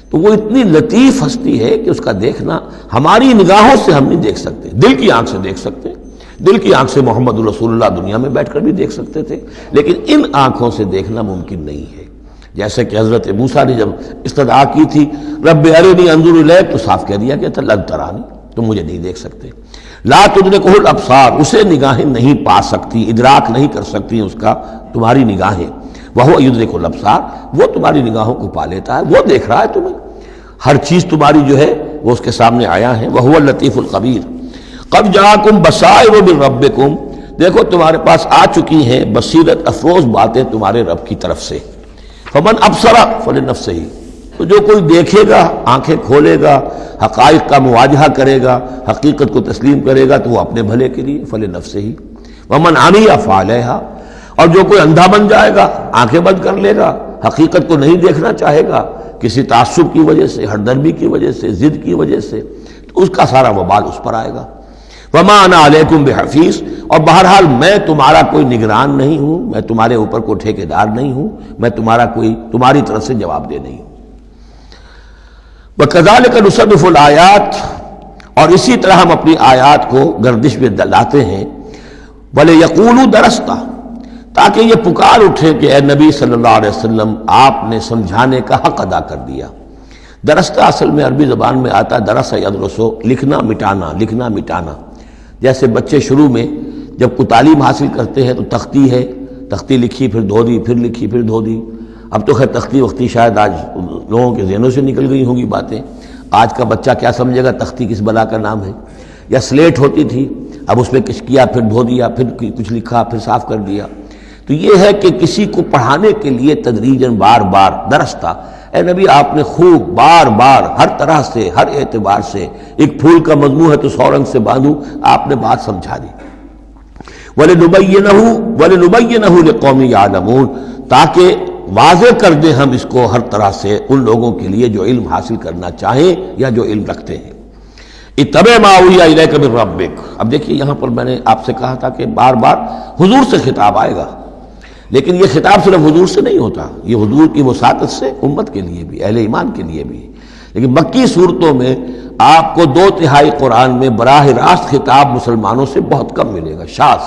تو وہ اتنی لطیف ہستی ہے کہ اس کا دیکھنا ہماری نگاہوں سے ہم نہیں دیکھ سکتے، دل کی آنکھ سے دیکھ سکتے، دل کی آنکھ سے محمد رسول اللہ دنیا میں بیٹھ کر بھی دیکھ سکتے تھے، لیکن ان آنکھوں سے دیکھنا ممکن نہیں ہے۔ جیسے کہ حضرت موسیٰ نے جب استدعا کی تھی رب ارنی انظر الیک، تو صاف کہہ دیا کہ لن ترانی، تم مجھے نہیں دیکھ سکتے۔ لا تدرکہ الابصار، اسے نگاہیں نہیں پا سکتی، ادراک نہیں کر سکتی اس کا تمہاری نگاہیں، وہو یدرک الابصار، وہ تمہاری نگاہوں کو پا لیتا ہے، وہ دیکھ رہا ہے تمہیں، ہر چیز تمہاری جو ہے وہ اس کے سامنے آیا ہے۔ وہو اللطیف الخبیر۔ قد جاءکم بصائر من ربکم، دیکھو تمہارے پاس آ چکی ہیں بصیرت افروز باتیں تمہارے رب کی طرف سے۔ فمن ابصر فلنفسہ، تو جو کوئی دیکھے گا، آنکھیں کھولے گا، حقائق کا مواجہہ کرے گا، حقیقت کو تسلیم کرے گا، تو وہ اپنے بھلے کے لیے، فلنفسہ۔ ومن عمی فعلیہا، اور جو کوئی اندھا بن جائے گا، آنکھیں بند کر لے گا، حقیقت کو نہیں دیکھنا چاہے گا کسی تعصب کی وجہ سے، ہردرمی کی وجہ سے، ضد کی وجہ سے، تو اس کا سارا وبال اس پر آئے گا۔ وما انا علیکم بحفیظ، اور بہرحال میں تمہارا کوئی نگران نہیں ہوں، میں تمہارے اوپر کوئی ٹھیکیدار نہیں ہوں، میں تمہاری طرف سے جواب دہ نہیں ہوں۔ وَكَذَلِكَ نُصَرِّفُ الْآيَاتِ، اور اسی طرح ہم اپنی آیات کو گردش میں لاتے ہیں، وَلِيَقُولُوا دَرَسْتَ، تاکہ یہ پکار اٹھے کہ اے نبی صلی اللہ علیہ وسلم آپ نے سمجھانے کا حق ادا کر دیا۔ درستہ اصل میں عربی زبان میں آتا ہے درس یدرسو، لکھنا مٹانا، لکھنا مٹانا۔ جیسے بچے شروع میں جب کوئی تعلیم حاصل کرتے ہیں تو تختی ہے، تختی لکھی پھر دھو دی، پھر لکھی پھر دھو دی۔ اب تو خیر تختی وقتی شاید آج لوگوں کے ذہنوں سے نکل گئی ہوں گی باتیں، آج کا بچہ کیا سمجھے گا تختی کس بلا کا نام ہے؟ یا سلیٹ ہوتی تھی، اب اس میں کچھ کیا پھر دھو دیا، پھر کچھ لکھا پھر صاف کر دیا۔ تو یہ ہے کہ کسی کو پڑھانے کے لیے تدریجاً بار بار درستہ، اے نبی آپ نے خوب بار بار ہر طرح سے، ہر اعتبار سے، ایک پھول کا مضمون ہے تو 100 رنگ سے باندھوں، آپ نے بات سمجھا دی۔ وَلِنُبَيِّنَهُ لِقَوْمٍ يَعْلَمُونَ، تاکہ واضح کر دیں ہم اس کو ہر طرح سے ان لوگوں کے لیے جو علم حاصل کرنا چاہیں یا جو علم رکھتے ہیں۔ اتَّبِعْ مَا أُوحِیَ إِلَیْکَ مِن رَبِّکَ، اب دیکھیے یہاں پر میں نے آپ سے کہا تھا کہ بار بار حضور سے خطاب آئے گا، لیکن یہ خطاب صرف حضور سے نہیں ہوتا، یہ حضور کی وساطت سے امت کے لیے بھی، اہل ایمان کے لیے بھی۔ لیکن مکی صورتوں میں آپ کو 2/3 قرآن میں براہ راست خطاب مسلمانوں سے بہت کم ملے گا، شاذ۔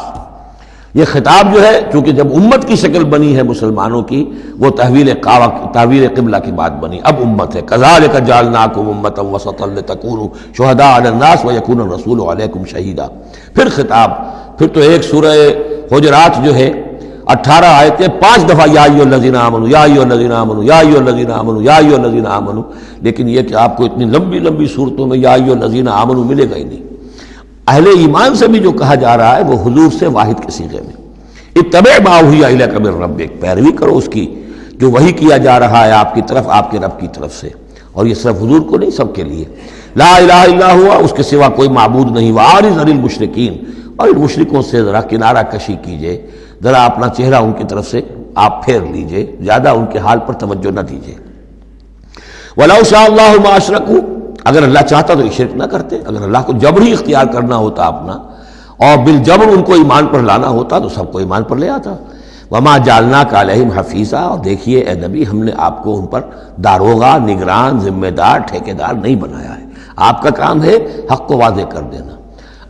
یہ خطاب جو ہے چونکہ جب امت کی شکل بنی ہے مسلمانوں کی، وہ تحویل قبلہ کی بات بنی، اب امت ہے۔ کذالک جعلناکم امۃ وسطا لتکونوا شہداء علی الناس ویکون الرسول علیکم شہیدا۔ پھر خطاب، پھر تو ایک سورہ حجرات جو ہے 18 آیتیں 5 دفعہ یا ایھا الذین آمنوا یا ایھا الذین آمنوا یا ایھا الذین آمنوا یا ایھا الذین آمنوا، لیکن یہ کہ آپ کو اتنی لمبی لمبی صورتوں میں یا ایھا الذین آمنوا ملے گا ہی نہیں۔ اہل ایمان سے بھی جو کہا جا رہا ہے وہ حضور سے واحد کے صیغے میں، اتبع ما اوحی الیک من ربک، پیروی کرو اس کی جو وحی کیا جا رہا ہے آپ کی طرف، آپ کے رب کی طرف سے۔ اور یہ صرف حضور کو نہیں، سب کے لیے۔ لا الہ الا ہوا، اس کے سوا کوئی معبود نہیں، وَأَعْرِضْ عَنِ الْمُشْرِكِينَ، اور ان مشرکوں سے ذرا کنارہ کشی کیجئے، ذرا اپنا چہرہ ان کی طرف سے آپ پھیر لیجئے، زیادہ ان کے حال پر توجہ نہ دیجئے۔ وَلَوْ شَاءَ اللَّهُ مَا أَشْرَكُوا، اگر اللہ چاہتا تو یہ شرک نہ کرتے، اگر اللہ کو جبر ہی اختیار کرنا ہوتا اپنا اور بالجبر ان کو ایمان پر لانا ہوتا تو سب کو ایمان پر لے آتا۔ وَمَا جَعَلْنَاكَ عَلَيْهِمْ حَفِيظًا، اور دیکھیے اے نبی ہم نے آپ کو ان پر داروغہ، نگران، ذمہ دار، ٹھیکیدار نہیں بنایا ہے۔ آپ کا کام ہے حق کو واضح کر دینا۔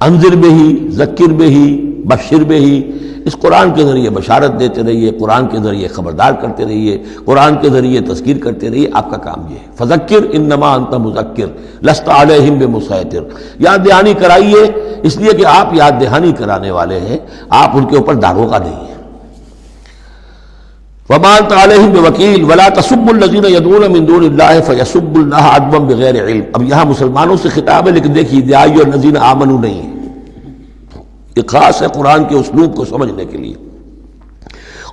انذر بہی، ذکر بہی، بشر بہی، اس قرآن کے ذریعے بشارت دیتے رہیے، قرآن کے ذریعے خبردار کرتے رہیے، قرآن کے ذریعے تذکیر کرتے رہیے، آپ کا کام یہ ہے۔ فذکر انما انت مذکر لست علیہم بمسیطر، یاد دہانی کرائیے، اس لیے کہ آپ یاد دہانی کرانے والے ہیں، آپ ان کے اوپر داروغہ نہیں ہیں۔ وما انت علیہم بوکیل ولا تسبوا الذین یدعون من دون اللہ فیسبوا اللہ عدوا بغیر علم۔ اب یہاں مسلمانوں سے خطاب ہے، لیکن دیکھیے یا ایھا الذین آمنوا نہیں ہے، یہ خاص ہے قرآن کے اسلوب کو سمجھنے کے لیے۔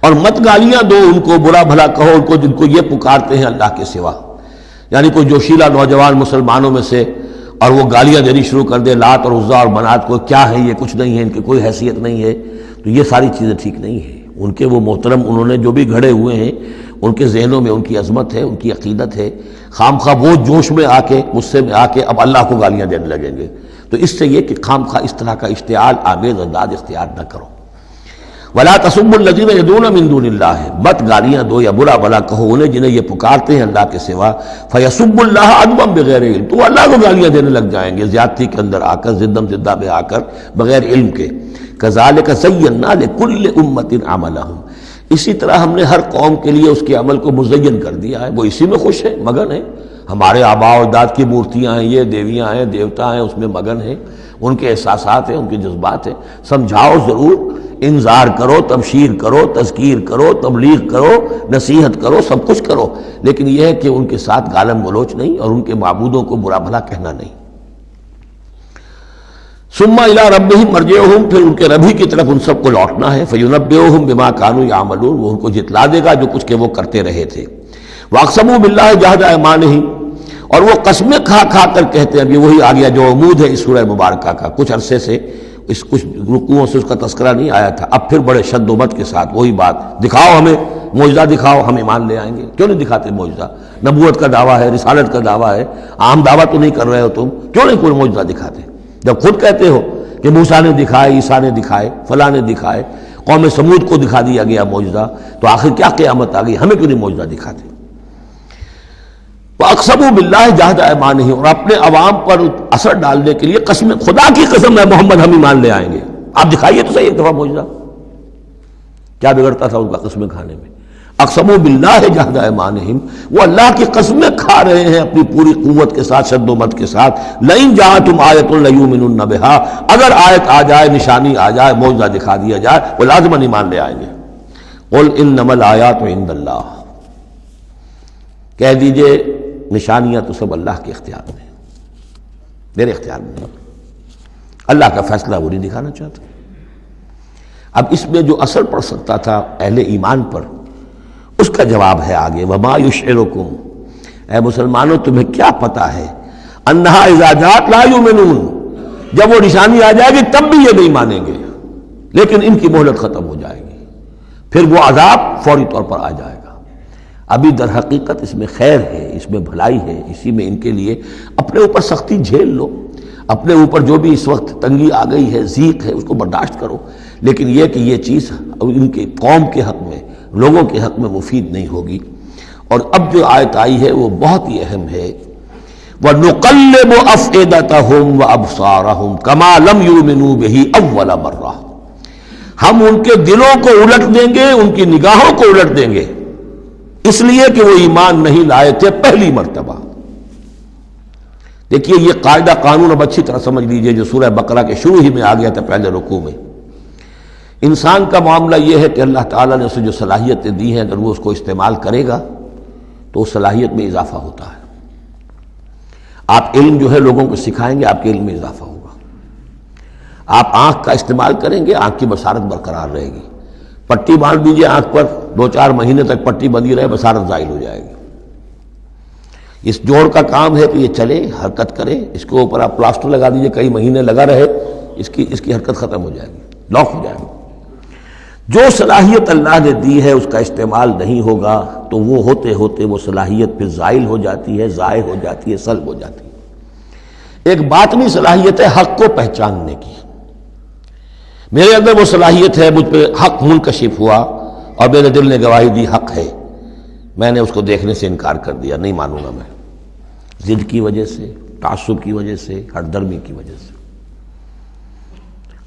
اور مت گالیاں دو ان کو، برا بھلا کہو ان کو جن کو یہ پکارتے ہیں اللہ کے سوا، یعنی کوئی جوشیلا نوجوان مسلمانوں میں سے اور وہ گالیاں دینی شروع کر دے لات اور عزا اور منات کو، کیا ہے یہ، کچھ نہیں ہے، ان کی کوئی حیثیت نہیں ہے، تو یہ ساری چیزیں ٹھیک نہیں ہیں۔ ان کے وہ محترم انہوں نے جو بھی گھڑے ہوئے ہیں ان کے ذہنوں میں ان کی عظمت ہے، ان کی عقیدت ہے، خام خواہ وہ جوش میں آ کے غصے میں آ کے اب اللہ کو گالیاں دینے لگیں گے۔ تو اس سے یہ کہ خام خواہ اس طرح کا اشتعال آمیز انداز اختیار نہ کرو۔ وَلَا تَسُبُّوا الَّذِينَ يَدْعُونَ مِن دُونِ اللَّهِ، مت گالیاں دو یا برا بلا کہو انہیں جنہیں یہ پکارتے ہیں اللہ کے سوا، فَيَسُبُّوا اللَّهَ عَدْوًا بِغَيْرِ علم، تو اللہ کو گالیاں دینے لگ جائیں گے زیادتی کے اندر آ کر، زدم زدہ میں آ کر، بغیر علم کے۔ كَذَلِكَ زَيَّنَّا لِكُلِّ أُمَّةٍ عَمَلَهُمْ، اسی طرح ہم نے ہر قوم کے لیے اس کے عمل کو مزین کر دیا ہے، وہ اسی میں خوش ہے، مگن ہے۔ ہمارے آباء و اجداد کی مورتیاں ہیں، یہ دیویاں ہیں، دیوتا ہیں، اس میں مگن ہیں، ان کے احساسات ہیں، ان کے جذبات ہیں۔ سمجھاؤ ضرور، انذار کرو، تبشیر کرو، تذکیر کرو، تبلیغ کرو، نصیحت کرو، سب کچھ کرو، لیکن یہ ہے کہ ان کے ساتھ گالم گلوچ نہیں اور ان کے معبودوں کو برا بھلا کہنا نہیں۔ ثم الی ربہم مرجعہم، پھر ان کے رب ہی کی طرف ان سب کو لوٹنا ہے، فینبئہم بما کانوا یعملون، وہ ان کو جتلا دے گا جو کچھ کہ وہ کرتے رہے تھے۔ واقسموا باللہ جہد ایمانہم، اور وہ قسمیں کھا کھا کر کہتے ہیں، اب یہ وہی آ گیا جو عمود ہے اس سورہ مبارکہ کا، کچھ عرصے سے اس کچھ رکوعوں سے اس کا تذکرہ نہیں آیا تھا، اب پھر بڑے شد و مت کے ساتھ وہی بات، دکھاؤ ہمیں معجزہ، دکھاؤ ہم ایمان لے آئیں گے۔ کیوں نہیں دکھاتے معجزہ؟ نبوت کا دعویٰ ہے، رسالت کا دعویٰ ہے، عام دعویٰ تو نہیں کر رہے ہو تم، کیوں نہیں کوئی معجزہ دکھاتے؟ جب خود کہتے ہو کہ موسیٰ نے دکھائے، عیسیٰ نے دکھائے، فلاں نے دکھائے، قوم سمود کو دکھا دیا گیا معجزہ، تو آخر کیا قیامت آ گئی؟ ہمیں کیوں نہیں معجزہ دکھاتے؟ وَأَقْسَمُوا بِاللَّهِ جَهْدَ أَيْمَانِهِمْ، اور اپنے عوام پر اثر ڈالنے کے لیے قسم، خدا کی قسم ہے محمد ہم ایمان لے آئیں گے، آپ دکھائیے تو صحیح ایک دفعہ معجزہ۔ کیا بگڑتا تھا ان کا قسمیں کھانے میں؟ اقسموا باللہ جہد ایمانہم، وہ اللہ کی قسمیں کھا رہے ہیں اپنی پوری قوت کے ساتھ، شد و مت کے ساتھ۔ لئن جاءتہم آیۃ لیؤمنن بہا، اگر آیت آ جائے، نشانی آ جائے، معجزہ دکھا دیا جائے، وہ لازماً ایمان لے آئیں گے۔ قل انما الآیات عند اللہ، کہہ دیجئے نشانیاں تو سب اللہ کے اختیار میں، میرے اختیار میں نہیں، اللہ کا فیصلہ وہ نہیں دکھانا چاہتا۔ اب اس میں جو اثر پڑ سکتا تھا اہل ایمان پر، اس کا جواب ہے آگے، وما یشعرکم، اے مسلمانوں تمہیں کیا پتا ہے، انہا اذا جاءت لا یؤمنون، جب وہ نشانی آ جائے گی تب بھی یہ نہیں مانیں گے، لیکن ان کی مہلت ختم ہو جائے گی، پھر وہ عذاب فوری طور پر آ جائے گا۔ ابھی در حقیقت اس میں خیر ہے، اس میں بھلائی ہے، اسی میں ان کے لیے اپنے اوپر سختی جھیل لو، اپنے اوپر جو بھی اس وقت تنگی آ گئی ہے، ضیق ہے، اس کو برداشت کرو، لیکن یہ کہ یہ چیز ان کے قوم کے حق میں، لوگوں کے حق میں مفید نہیں ہوگی۔ اور اب جو آیت آئی ہے وہ بہت ہی اہم ہے، وَنُقَلِّبُ أَفْئِدَتَهُمْ وَأَبْصَارَهُمْ كَمَا لَمْ يُؤْمِنُوا بِهِ أَوَّلَ مَرَّةٍ، ہم ان کے دلوں کو الٹ دیں گے، ان کی نگاہوں کو الٹ دیں گے، اس لیے کہ وہ ایمان نہیں لائے تھے پہلی مرتبہ۔ دیکھیے یہ قاعدہ قانون اب اچھی طرح سمجھ لیجئے جو سورہ بقرہ کے شروع ہی میں آ گیا تھا پہلے رکوع میں۔ انسان کا معاملہ یہ ہے کہ اللہ تعالیٰ نے اسے جو صلاحیتیں دی ہیں، اگر وہ اس کو استعمال کرے گا تو اس صلاحیت میں اضافہ ہوتا ہے۔ آپ علم جو ہے لوگوں کو سکھائیں گے، آپ کے علم میں اضافہ ہوگا۔ آپ آنکھ کا استعمال کریں گے، آنکھ کی بصارت برقرار رہے گی۔ پٹی باندھ دیجئے آنکھ پر، 2-4 مہینے تک پٹی بندھی رہے، بصارت زائل ہو جائے گی۔ اس جوڑ کا کام ہے کہ یہ چلے، حرکت کرے، اس کے اوپر آپ پلاسٹر لگا دیجئے، کئی مہینے لگا رہے، اس کی حرکت ختم ہو جائے گی، لاک ہو جائے گی۔ جو صلاحیت اللہ نے دی ہے اس کا استعمال نہیں ہوگا تو وہ ہوتے ہوتے وہ صلاحیت پھر زائل ہو جاتی ہے، ضائع ہو جاتی ہے، سلب ہو جاتی ہے۔ ایک باطنی صلاحیت ہے حق کو پہچاننے کی، میرے اندر وہ صلاحیت ہے، مجھ پہ حق منکشف ہوا اور میرے دل نے گواہی دی حق ہے، میں نے اس کو دیکھنے سے انکار کر دیا، نہیں مانوں گا میں، ضد کی وجہ سے، تعصب کی وجہ سے، ہٹ درمی کی وجہ سے۔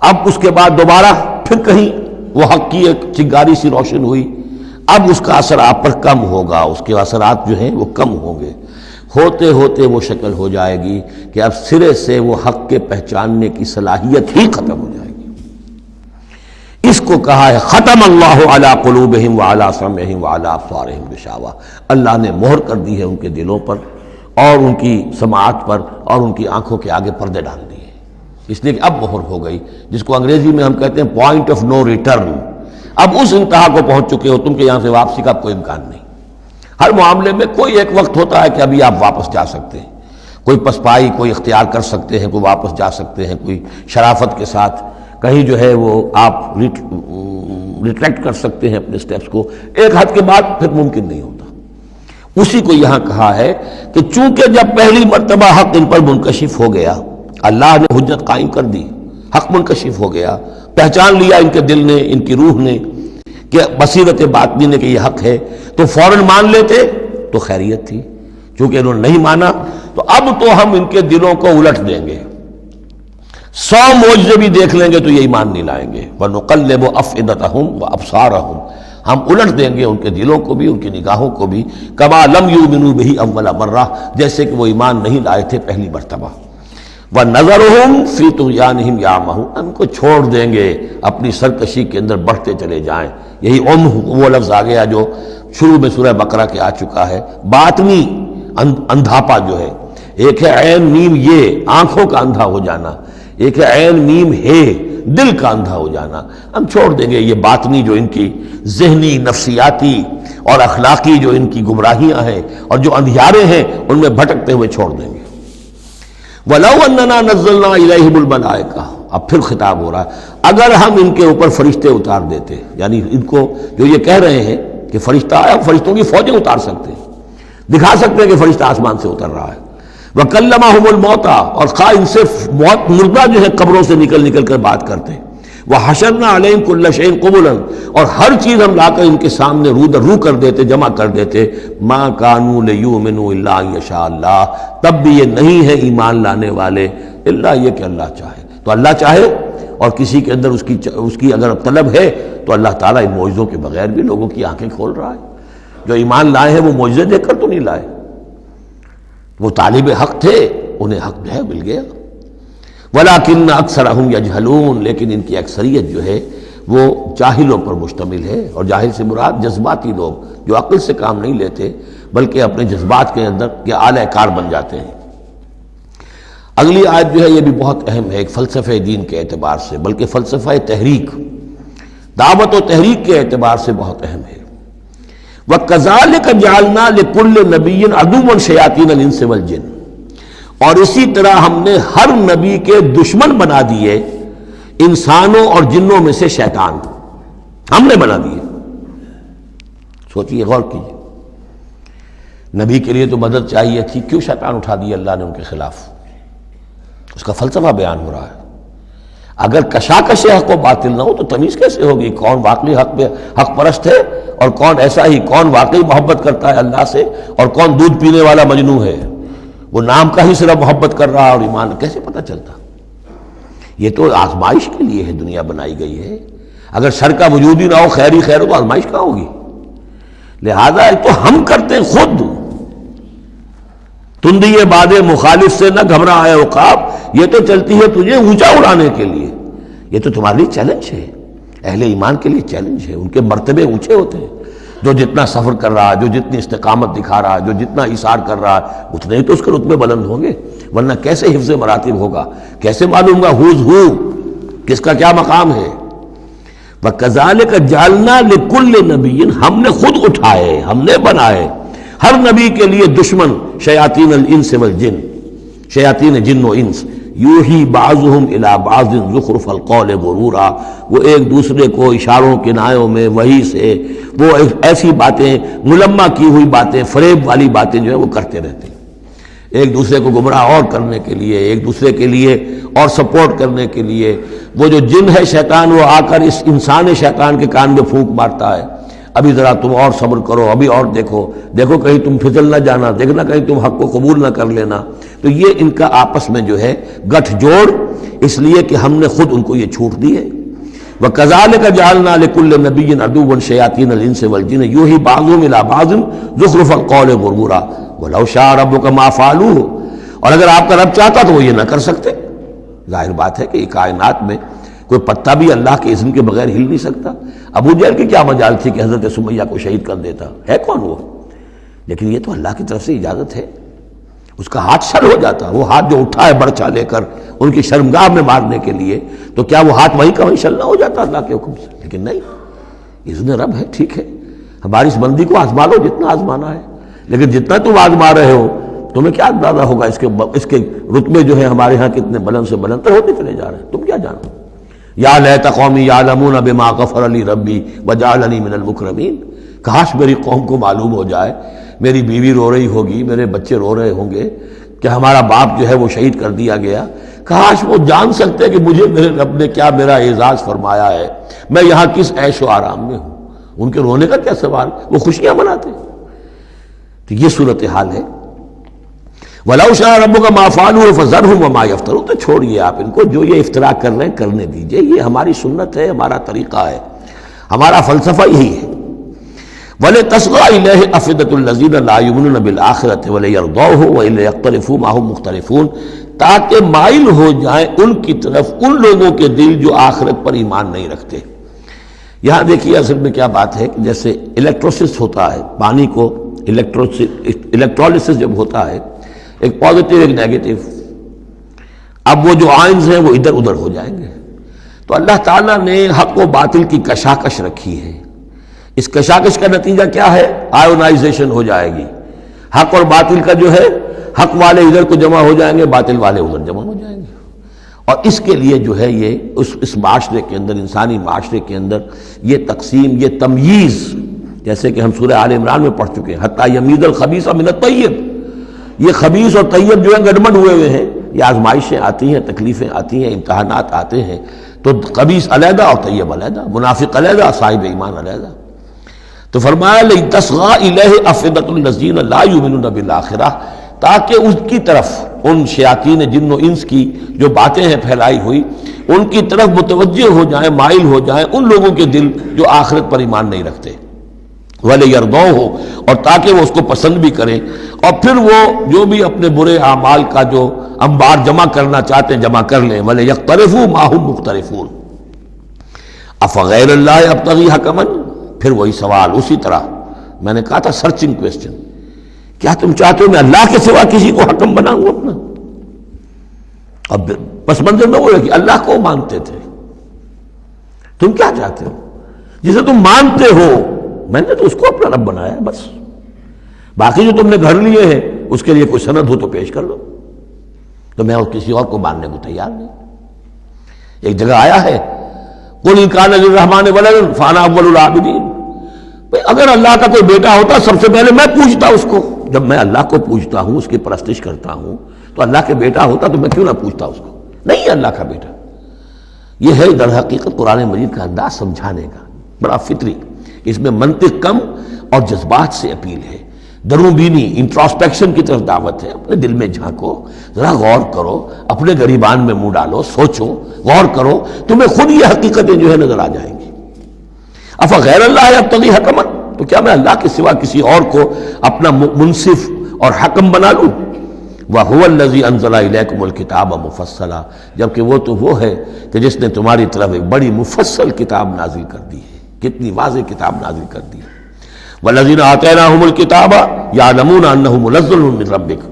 اب اس کے بعد دوبارہ پھر کہیں وہ حق کی ایک چنگاری سی روشن ہوئی، اب اس کا اثر آپ پر کم ہوگا، اس کے اثرات جو ہیں وہ کم ہوں گے، ہوتے ہوتے وہ شکل ہو جائے گی کہ اب سرے سے وہ حق کے پہچاننے کی صلاحیت ہی ختم ہو جائے گی۔ اس کو کہا ہے ختم اللہ علی قلوبہم وعلی سمعہم وعلی ابصارہم غشاوہ، اللہ نے مہر کر دی ہے ان کے دلوں پر اور ان کی سماعت پر اور ان کی آنکھوں کے آگے پردے ڈال دیے، اس لیے کہ اب مہر ہو گئی، جس کو انگریزی میں ہم کہتے ہیں پوائنٹ آف نو ریٹرن۔ اب اس انتہا کو پہنچ چکے ہو تم کہ یہاں سے واپسی کا کوئی امکان نہیں۔ ہر معاملے میں کوئی ایک وقت ہوتا ہے کہ ابھی آپ واپس جا سکتے ہیں، کوئی پسپائی کوئی اختیار کر سکتے ہیں، کوئی واپس جا سکتے ہیں، کوئی شرافت کے ساتھ کہیں جو ہے وہ آپ ریٹریکٹ کر سکتے ہیں اپنے سٹیپس کو، ایک حد کے بعد پھر ممکن نہیں ہوتا۔ اسی کو یہاں کہا ہے کہ چونکہ جب پہلی مرتبہ حق ان پر منکشف ہو گیا، اللہ نے حجت قائم کر دی، حق منکشف ہو گیا، پہچان لیا ان کے دل نے، ان کی روح نے کہ بصیرت باطنی نے کہ یہ حق ہے، تو فوراً مان لیتے تو خیریت تھی۔ چونکہ انہوں نے نہیں مانا تو اب تو ہم ان کے دلوں کو الٹ دیں گے، 100 معجزے بھی دیکھ لیں گے تو یہ ایمان نہیں لائیں گے۔ وَنُقَلِّبُ أَفْئِدَتَهُمْ وَأَبْصَارَهُمْ، ہم الٹ دیں گے ان کے دلوں کو بھی، ان کی نگاہوں کو بھی، كَمَا لَمْ يُؤْمِنُوا بِهِ أَوَّلَ مَرَّةٍ، جیسے کہ وہ ایمان نہیں لائے تھے پہلی مرتبہ۔ وَنَذَرُهُمْ فِي طُغْيَانِهِمْ يَعْمَهُونَ، ان کو چھوڑ دیں گے اپنی سرکشی کے اندر بڑھتے چلے جائیں۔ یہی وہ لفظ آ گیا جو شروع میں سورہ بقرہ کے آ چکا ہے، باطنی اندھاپا جو ہے، ایک ہے عین میم یہ آنکھوں کا اندھا ہو جانا، ایک ہے عین میم ہے دل کا اندھا ہو جانا۔ ہم چھوڑ دیں گے یہ باطنی جو ان کی ذہنی، نفسیاتی اور اخلاقی جو ان کی گمراہیاں ہیں اور جو اندھیارے ہیں ان میں بھٹکتے ہوئے چھوڑ دیں گے۔ وَلَوْ أَنَّنَا نَزَّلْنَا إِلَيْهِمُ الْمَلَائِكَةَ، اب پھر خطاب ہو رہا ہے، اگر ہم ان کے اوپر فرشتے اتار دیتے، یعنی ان کو جو یہ کہہ رہے ہیں کہ فرشتہ آیا، فرشتوں کی فوجیں اتار سکتے ہیں، دکھا سکتے ہیں کہ فرشتہ آسمان سے اتر رہا ہے۔ وَكَلَّمَهُمُ الْمَوْتَى، اور خواہ ان سے موت مردہ جو ہے قبروں سے نکل نکل کر بات کرتے ہیں۔ وَحَشَرْنَا عَلَيْهِمْ كُلَّ شَيْءٍ قُبُلًا، اور ہر چیز ہم لا کر ان کے سامنے رو در رو کر دیتے، جمع کر دیتے۔ مَا كَانُوا لِيُؤْمِنُوا إِلَّا أَن يَشَاءَ اللَّهُ، تب بھی یہ نہیں ہے ایمان لانے والے الا یہ کہ اللہ چاہے۔ تو اللہ چاہے اور کسی کے اندر اس کی اگر طلب ہے تو اللہ تعالیٰ ان معجزوں کے بغیر بھی لوگوں کی آنکھیں کھول رہا ہے۔ جو ایمان لائے ہیں وہ معجزے دیکھ کر تو نہیں لائے، وہ طالب حق تھے، انہیں حق جو ہے مل گیا۔ وَلَٰكِنَّ أَكْثَرَهُمْ يَجْهَلُونَ، لیکن ان کی اکثریت جو ہے وہ جاہلوں پر مشتمل ہے، اور جاہل سے مراد جذباتی لوگ جو عقل سے کام نہیں لیتے بلکہ اپنے جذبات کے اندر کے اعلی کار بن جاتے ہیں۔ اگلی آیت جو ہے یہ بھی بہت اہم ہے، ایک فلسفہ دین کے اعتبار سے، بلکہ فلسفہ تحریک، دعوت و تحریک کے اعتبار سے بہت اہم ہے۔ وَكَذَلِكَ جَعَلْنَا لِكُلِّ نَبِيٍّ عَدُوًّا شَيَاطِينَ الْإِنسِ وَالْجِنِّ، اور اسی طرح ہم نے ہر نبی کے دشمن بنا دیے انسانوں اور جنوں میں سے شیطان، ہم نے بنا دیے۔ سوچئے، غور کیجئے، نبی کے لیے تو مدد چاہیے تھی، کیوں شیطان اٹھا دیا اللہ نے ان کے خلاف؟ اس کا فلسفہ بیان ہو رہا ہے۔ اگر کشاکش حق و باطل نہ ہو تو تمیز کیسے ہوگی کون واقعی حق پرست ہے اور کون ایسا ہی، کون واقعی محبت کرتا ہے اللہ سے اور کون دودھ پینے والا مجنوں ہے؟ وہ نام کا ہی صرف محبت کر رہا اور ایمان کیسے پتہ چلتا؟ یہ تو آزمائش کے لیے ہے دنیا بنائی گئی ہے۔ اگر شر کا وجود ہی نہ ہو، خیر ہی خیر ہو، تو آزمائش کہاں ہوگی؟ لہذا ایک تو ہم کرتے خود، تندی باد مخالف سے نہ گھبرائے عقاب، یہ تو چلتی ہے تجھے اونچا اڑانے کے لیے، یہ تو تمہارے لیے چیلنج ہے، اہل ایمان کے لیے چیلنج ہے۔ ان کے مرتبے اونچے ہوتے ہیں، جو جتنا سفر کر رہا ہے، جو جتنی استقامت دکھا رہا ہے، جو جتنا اثار کر رہا ہے، اتنے ہی تو اس کے رتبے بلند ہوں گے، ورنہ کیسے حفظ مراتب ہوگا؟ کیسے معلوم گا ہوز ہو، کس کا کیا مقام ہے؟ وَكَذَلِكَ جَعَلْنَا لِكُلِّ نَبِيٍّ، ہم نے خود اٹھائے، ہم نے بنائے ہر نبی کے لیے دشمن شیاطین الانس والجن، شیاطین جن و انس، یوحی بعضهم الی بعض زخرف القول غرورا، وہ ایک دوسرے کو اشاروں کنایوں میں وحی سے وہ ایسی باتیں، ملمہ کی ہوئی باتیں، فریب والی باتیں جو ہے وہ کرتے رہتے ہیں، ایک دوسرے کو گمراہ اور کرنے کے لیے، ایک دوسرے کے لیے اور سپورٹ کرنے کے لیے۔ وہ جو جن ہے شیطان، وہ آ کر اس انسان شیطان کے کان میں پھونک مارتا ہے، ابھی ذرا تم اور صبر کرو، ابھی اور دیکھو کہیں تم پھسل نہ جانا، دیکھنا کہیں تم حق کو قبول نہ کر لینا۔ تو یہ ان کا آپس میں جو ہے گٹھ جوڑ، اس لیے کہ ہم نے خود ان کو یہ چھوٹ دی ہے۔ وَكَذَلِكَ جَعَلْنَا لِكُلِّ نَبِيٍّ عَدُوًّا شَيَاطِينَ الْإِنسِ وَالْجِنِّ يُوحِي بَعْضُهُمْ إِلَىٰ بَعْضٍ زُخْرُفَ الْقَوْلِ غُرُورًا وَلَوْ شَاءَ رَبُّكَ مَا فَعَلُوهُ، اور اگر آپ کا رب چاہتا تو وہ یہ نہ کر سکتے۔ ظاہر بات ہے کہ یہ کائنات میں کوئی پتا بھی اللہ کے اذن کے بغیر ہل نہیں سکتا۔ ابو جہل کی کیا مجال تھی کہ حضرت سمیہ کو شہید کر دیتا؟ ہے کون وہ؟ لیکن یہ تو اللہ کی طرف سے اجازت ہے، اس کا ہاتھ شل ہو جاتا، وہ ہاتھ جو اٹھا ہے برچا لے کر ان کی شرمگاہ میں مارنے کے لیے، تو کیا وہ ہاتھ وہیں کا وہیں شل نہ ہو جاتا اللہ کے حکم سے؟ لیکن نہیں، اذن رب ہے، ٹھیک ہے، ہماری اس بندی کو آزما لو جتنا آزمانا ہے، لیکن جتنا تم آزما رہے ہو تمہیں کیا اندازہ ہوگا اس کے رتبے جو ہے ہمارے ہاں کتنے بلند سے بلند تر ہوتے چلے جا رہے ہیں، تم کیا جانو؟ یا لیت قومی یعلمون بما غفر لی ربی وجعلنی من المکرمین، کاش میری قوم کو معلوم ہو جائے، میری بیوی رو رہی ہوگی، میرے بچے رو رہے ہوں گے کہ ہمارا باپ جو ہے وہ شہید کر دیا گیا، کاش وہ جان سکتے کہ مجھے میرے رب نے کیا میرا اعزاز فرمایا ہے، میں یہاں کس عیش و آرام میں ہوں۔ ان کے رونے کا کیا سوال، وہ خوشیاں مناتے ہیں۔ تو یہ صورتحال ہے۔ وَلَوْ شَاءَ رَبُّكَ مَا فَعَلُوهُ فَذَرْهُمْ وَمَا يَفْتَرُونَ، تو چھوڑیے آپ ان کو، جو یہ افترا کر رہے ہیں کرنے دیجئے، یہ ہماری سنت ہے، ہمارا طریقہ ہے، ہمارا فلسفہ یہی ہے۔ وَلِتَصْغَىٰ إِلَيْهِ أَفْئِدَةُ الَّذِينَ لَا يُؤْمِنُونَ بِالْآخِرَةِ وَلِيَرْضَوْهُ وَلِيَقْتَرِفُوا مَا هُمْ مُقْتَرِفُونَ، تاکہ مائل ہو جائیں ان کی طرف ان لوگوں کے دل جو آخرت پر ایمان نہیں رکھتے۔ یہاں دیکھیے اصل میں کیا بات ہے کہ جیسے الیکٹروسس ہوتا ہے، پانی کو الیکٹرولسس جب ہوتا ہے، ایک پازیٹیو ایک نیگیٹو، اب وہ جو آئنز ہیں وہ ادھر ادھر ہو جائیں گے۔ تو اللہ تعالیٰ نے حق و باطل کی کشاکش رکھی ہے، اس کشاکش کا نتیجہ کیا ہے؟ آئونائزیشن ہو جائے گی، حق اور باطل کا جو ہے، حق والے ادھر کو جمع ہو جائیں گے، باطل والے ادھر جمع ہو جائیں گے۔ اور اس کے لیے جو ہے یہ اس معاشرے کے اندر، انسانی معاشرے کے اندر یہ تقسیم، یہ تمییز، جیسے کہ ہم سورہ آل عمران میں پڑھ چکے ہیں، حتیٰ یمیز الخبیث من الطیب، یہ خبیث اور طیب جو ہے گڑبڑ ہوئے ہوئے ہیں، یہ آزمائشیں آتی ہیں، تکلیفیں آتی ہیں، امتحانات آتے ہیں، تو خبیث علیحدہ اور طیب علیحدہ، منافق علیحدہ، صاحب ایمان علیحدہ۔ تو فرمایا لِتَصْغَىٰ إِلَيْهِ أَفْئِدَةُ الَّذِينَ لَا يُؤْمِنُونَ بِالْآخِرَةِ، تاکہ اس کی طرف ان شیاطین جن و انس کی جو باتیں ہیں پھیلائی ہوئی، ان کی طرف متوجہ ہو جائیں، مائل ہو جائیں ان لوگوں کے دل جو آخرت پر ایمان نہیں رکھتے، وَلِيَرْضَوْهُ، اور تاکہ وہ اس کو پسند بھی کریں، اور پھر وہ جو بھی اپنے برے اعمال کا جو انبار جمع کرنا چاہتے ہیں جمع کر لیں، وَلِيَقْتَرِفُوا مَا هُمْ مُقْتَرِفُونَ أَفَغَيْرَ اللَّهِ أَبْتَغِي حَكَمًا، پھر وہی سوال اسی طرح میں نے کہا تھا، سرچنگ کویسچن، کیا تم چاہتے ہو میں اللہ کے سوا کسی کو حکم بناؤں اپنا؟ اب پس منظر میں وہ ہے کہ اللہ کو مانتے تھے، تم کیا چاہتے ہو؟ جسے تم مانتے ہو میں نے تو اس کو اپنا رب بنایا بس، باقی جو تم نے گھر لیے ہیں اس کے لیے کوئی سند ہو تو پیش کر لو، تو میں کسی اور کو ماننے کو تیار نہیں۔ ایک جگہ آیا ہے قُلْ إِنْ كَانَ لِلرَّحْمَٰنِ وَلَدٌ فَأَنَا أَوَّلُ الْعَابِدِينَ، اگر اللہ کا کوئی بیٹا ہوتا سب سے پہلے میں پوچھتا اس کو، جب میں اللہ کو پوچھتا ہوں، اس کی پرستش کرتا ہوں، تو اللہ کے بیٹا ہوتا تو میں کیوں نہ پوچھتا اس کو؟ نہیں اللہ کا بیٹا۔ یہ ہے در حقیقت قرآن مجید کا انداز سمجھانے کا، بڑا فطری، اس میں منطق کم اور جذبات سے اپیل ہے، درون بینی انٹراسپیکشن کی طرف دعوت ہے۔ اپنے دل میں جھانکو، ذرا غور کرو، اپنے گریبان میں منہ ڈالو، سوچو، غور کرو، تمہیں خود یہ حقیقتیں جو ہے نظر آ جائیں گی۔ افغیر اللہ ابتغی حکما، تو کیا میں اللہ کے سوا کسی اور کو اپنا منصف اور حکم بنا لوں؟ وَهُوَ الَّذِي أَنزَلَ إِلَيْكُمُ الْكِتَابَ مُفَصَّلًا، جبکہ وہ تو وہ ہے کہ جس نے تمہاری طرف ایک بڑی مفصل کتاب نازل کر دی ہے، کتنی واضح کتاب نازل کر دی ہے۔ وَالَّذِينَ آتَيْنَاهُمُ الْكِتَابَ يَعْلَمُونَ أَنَّهُ مُنَزَّلٌ مِّن رَّبِّكَ،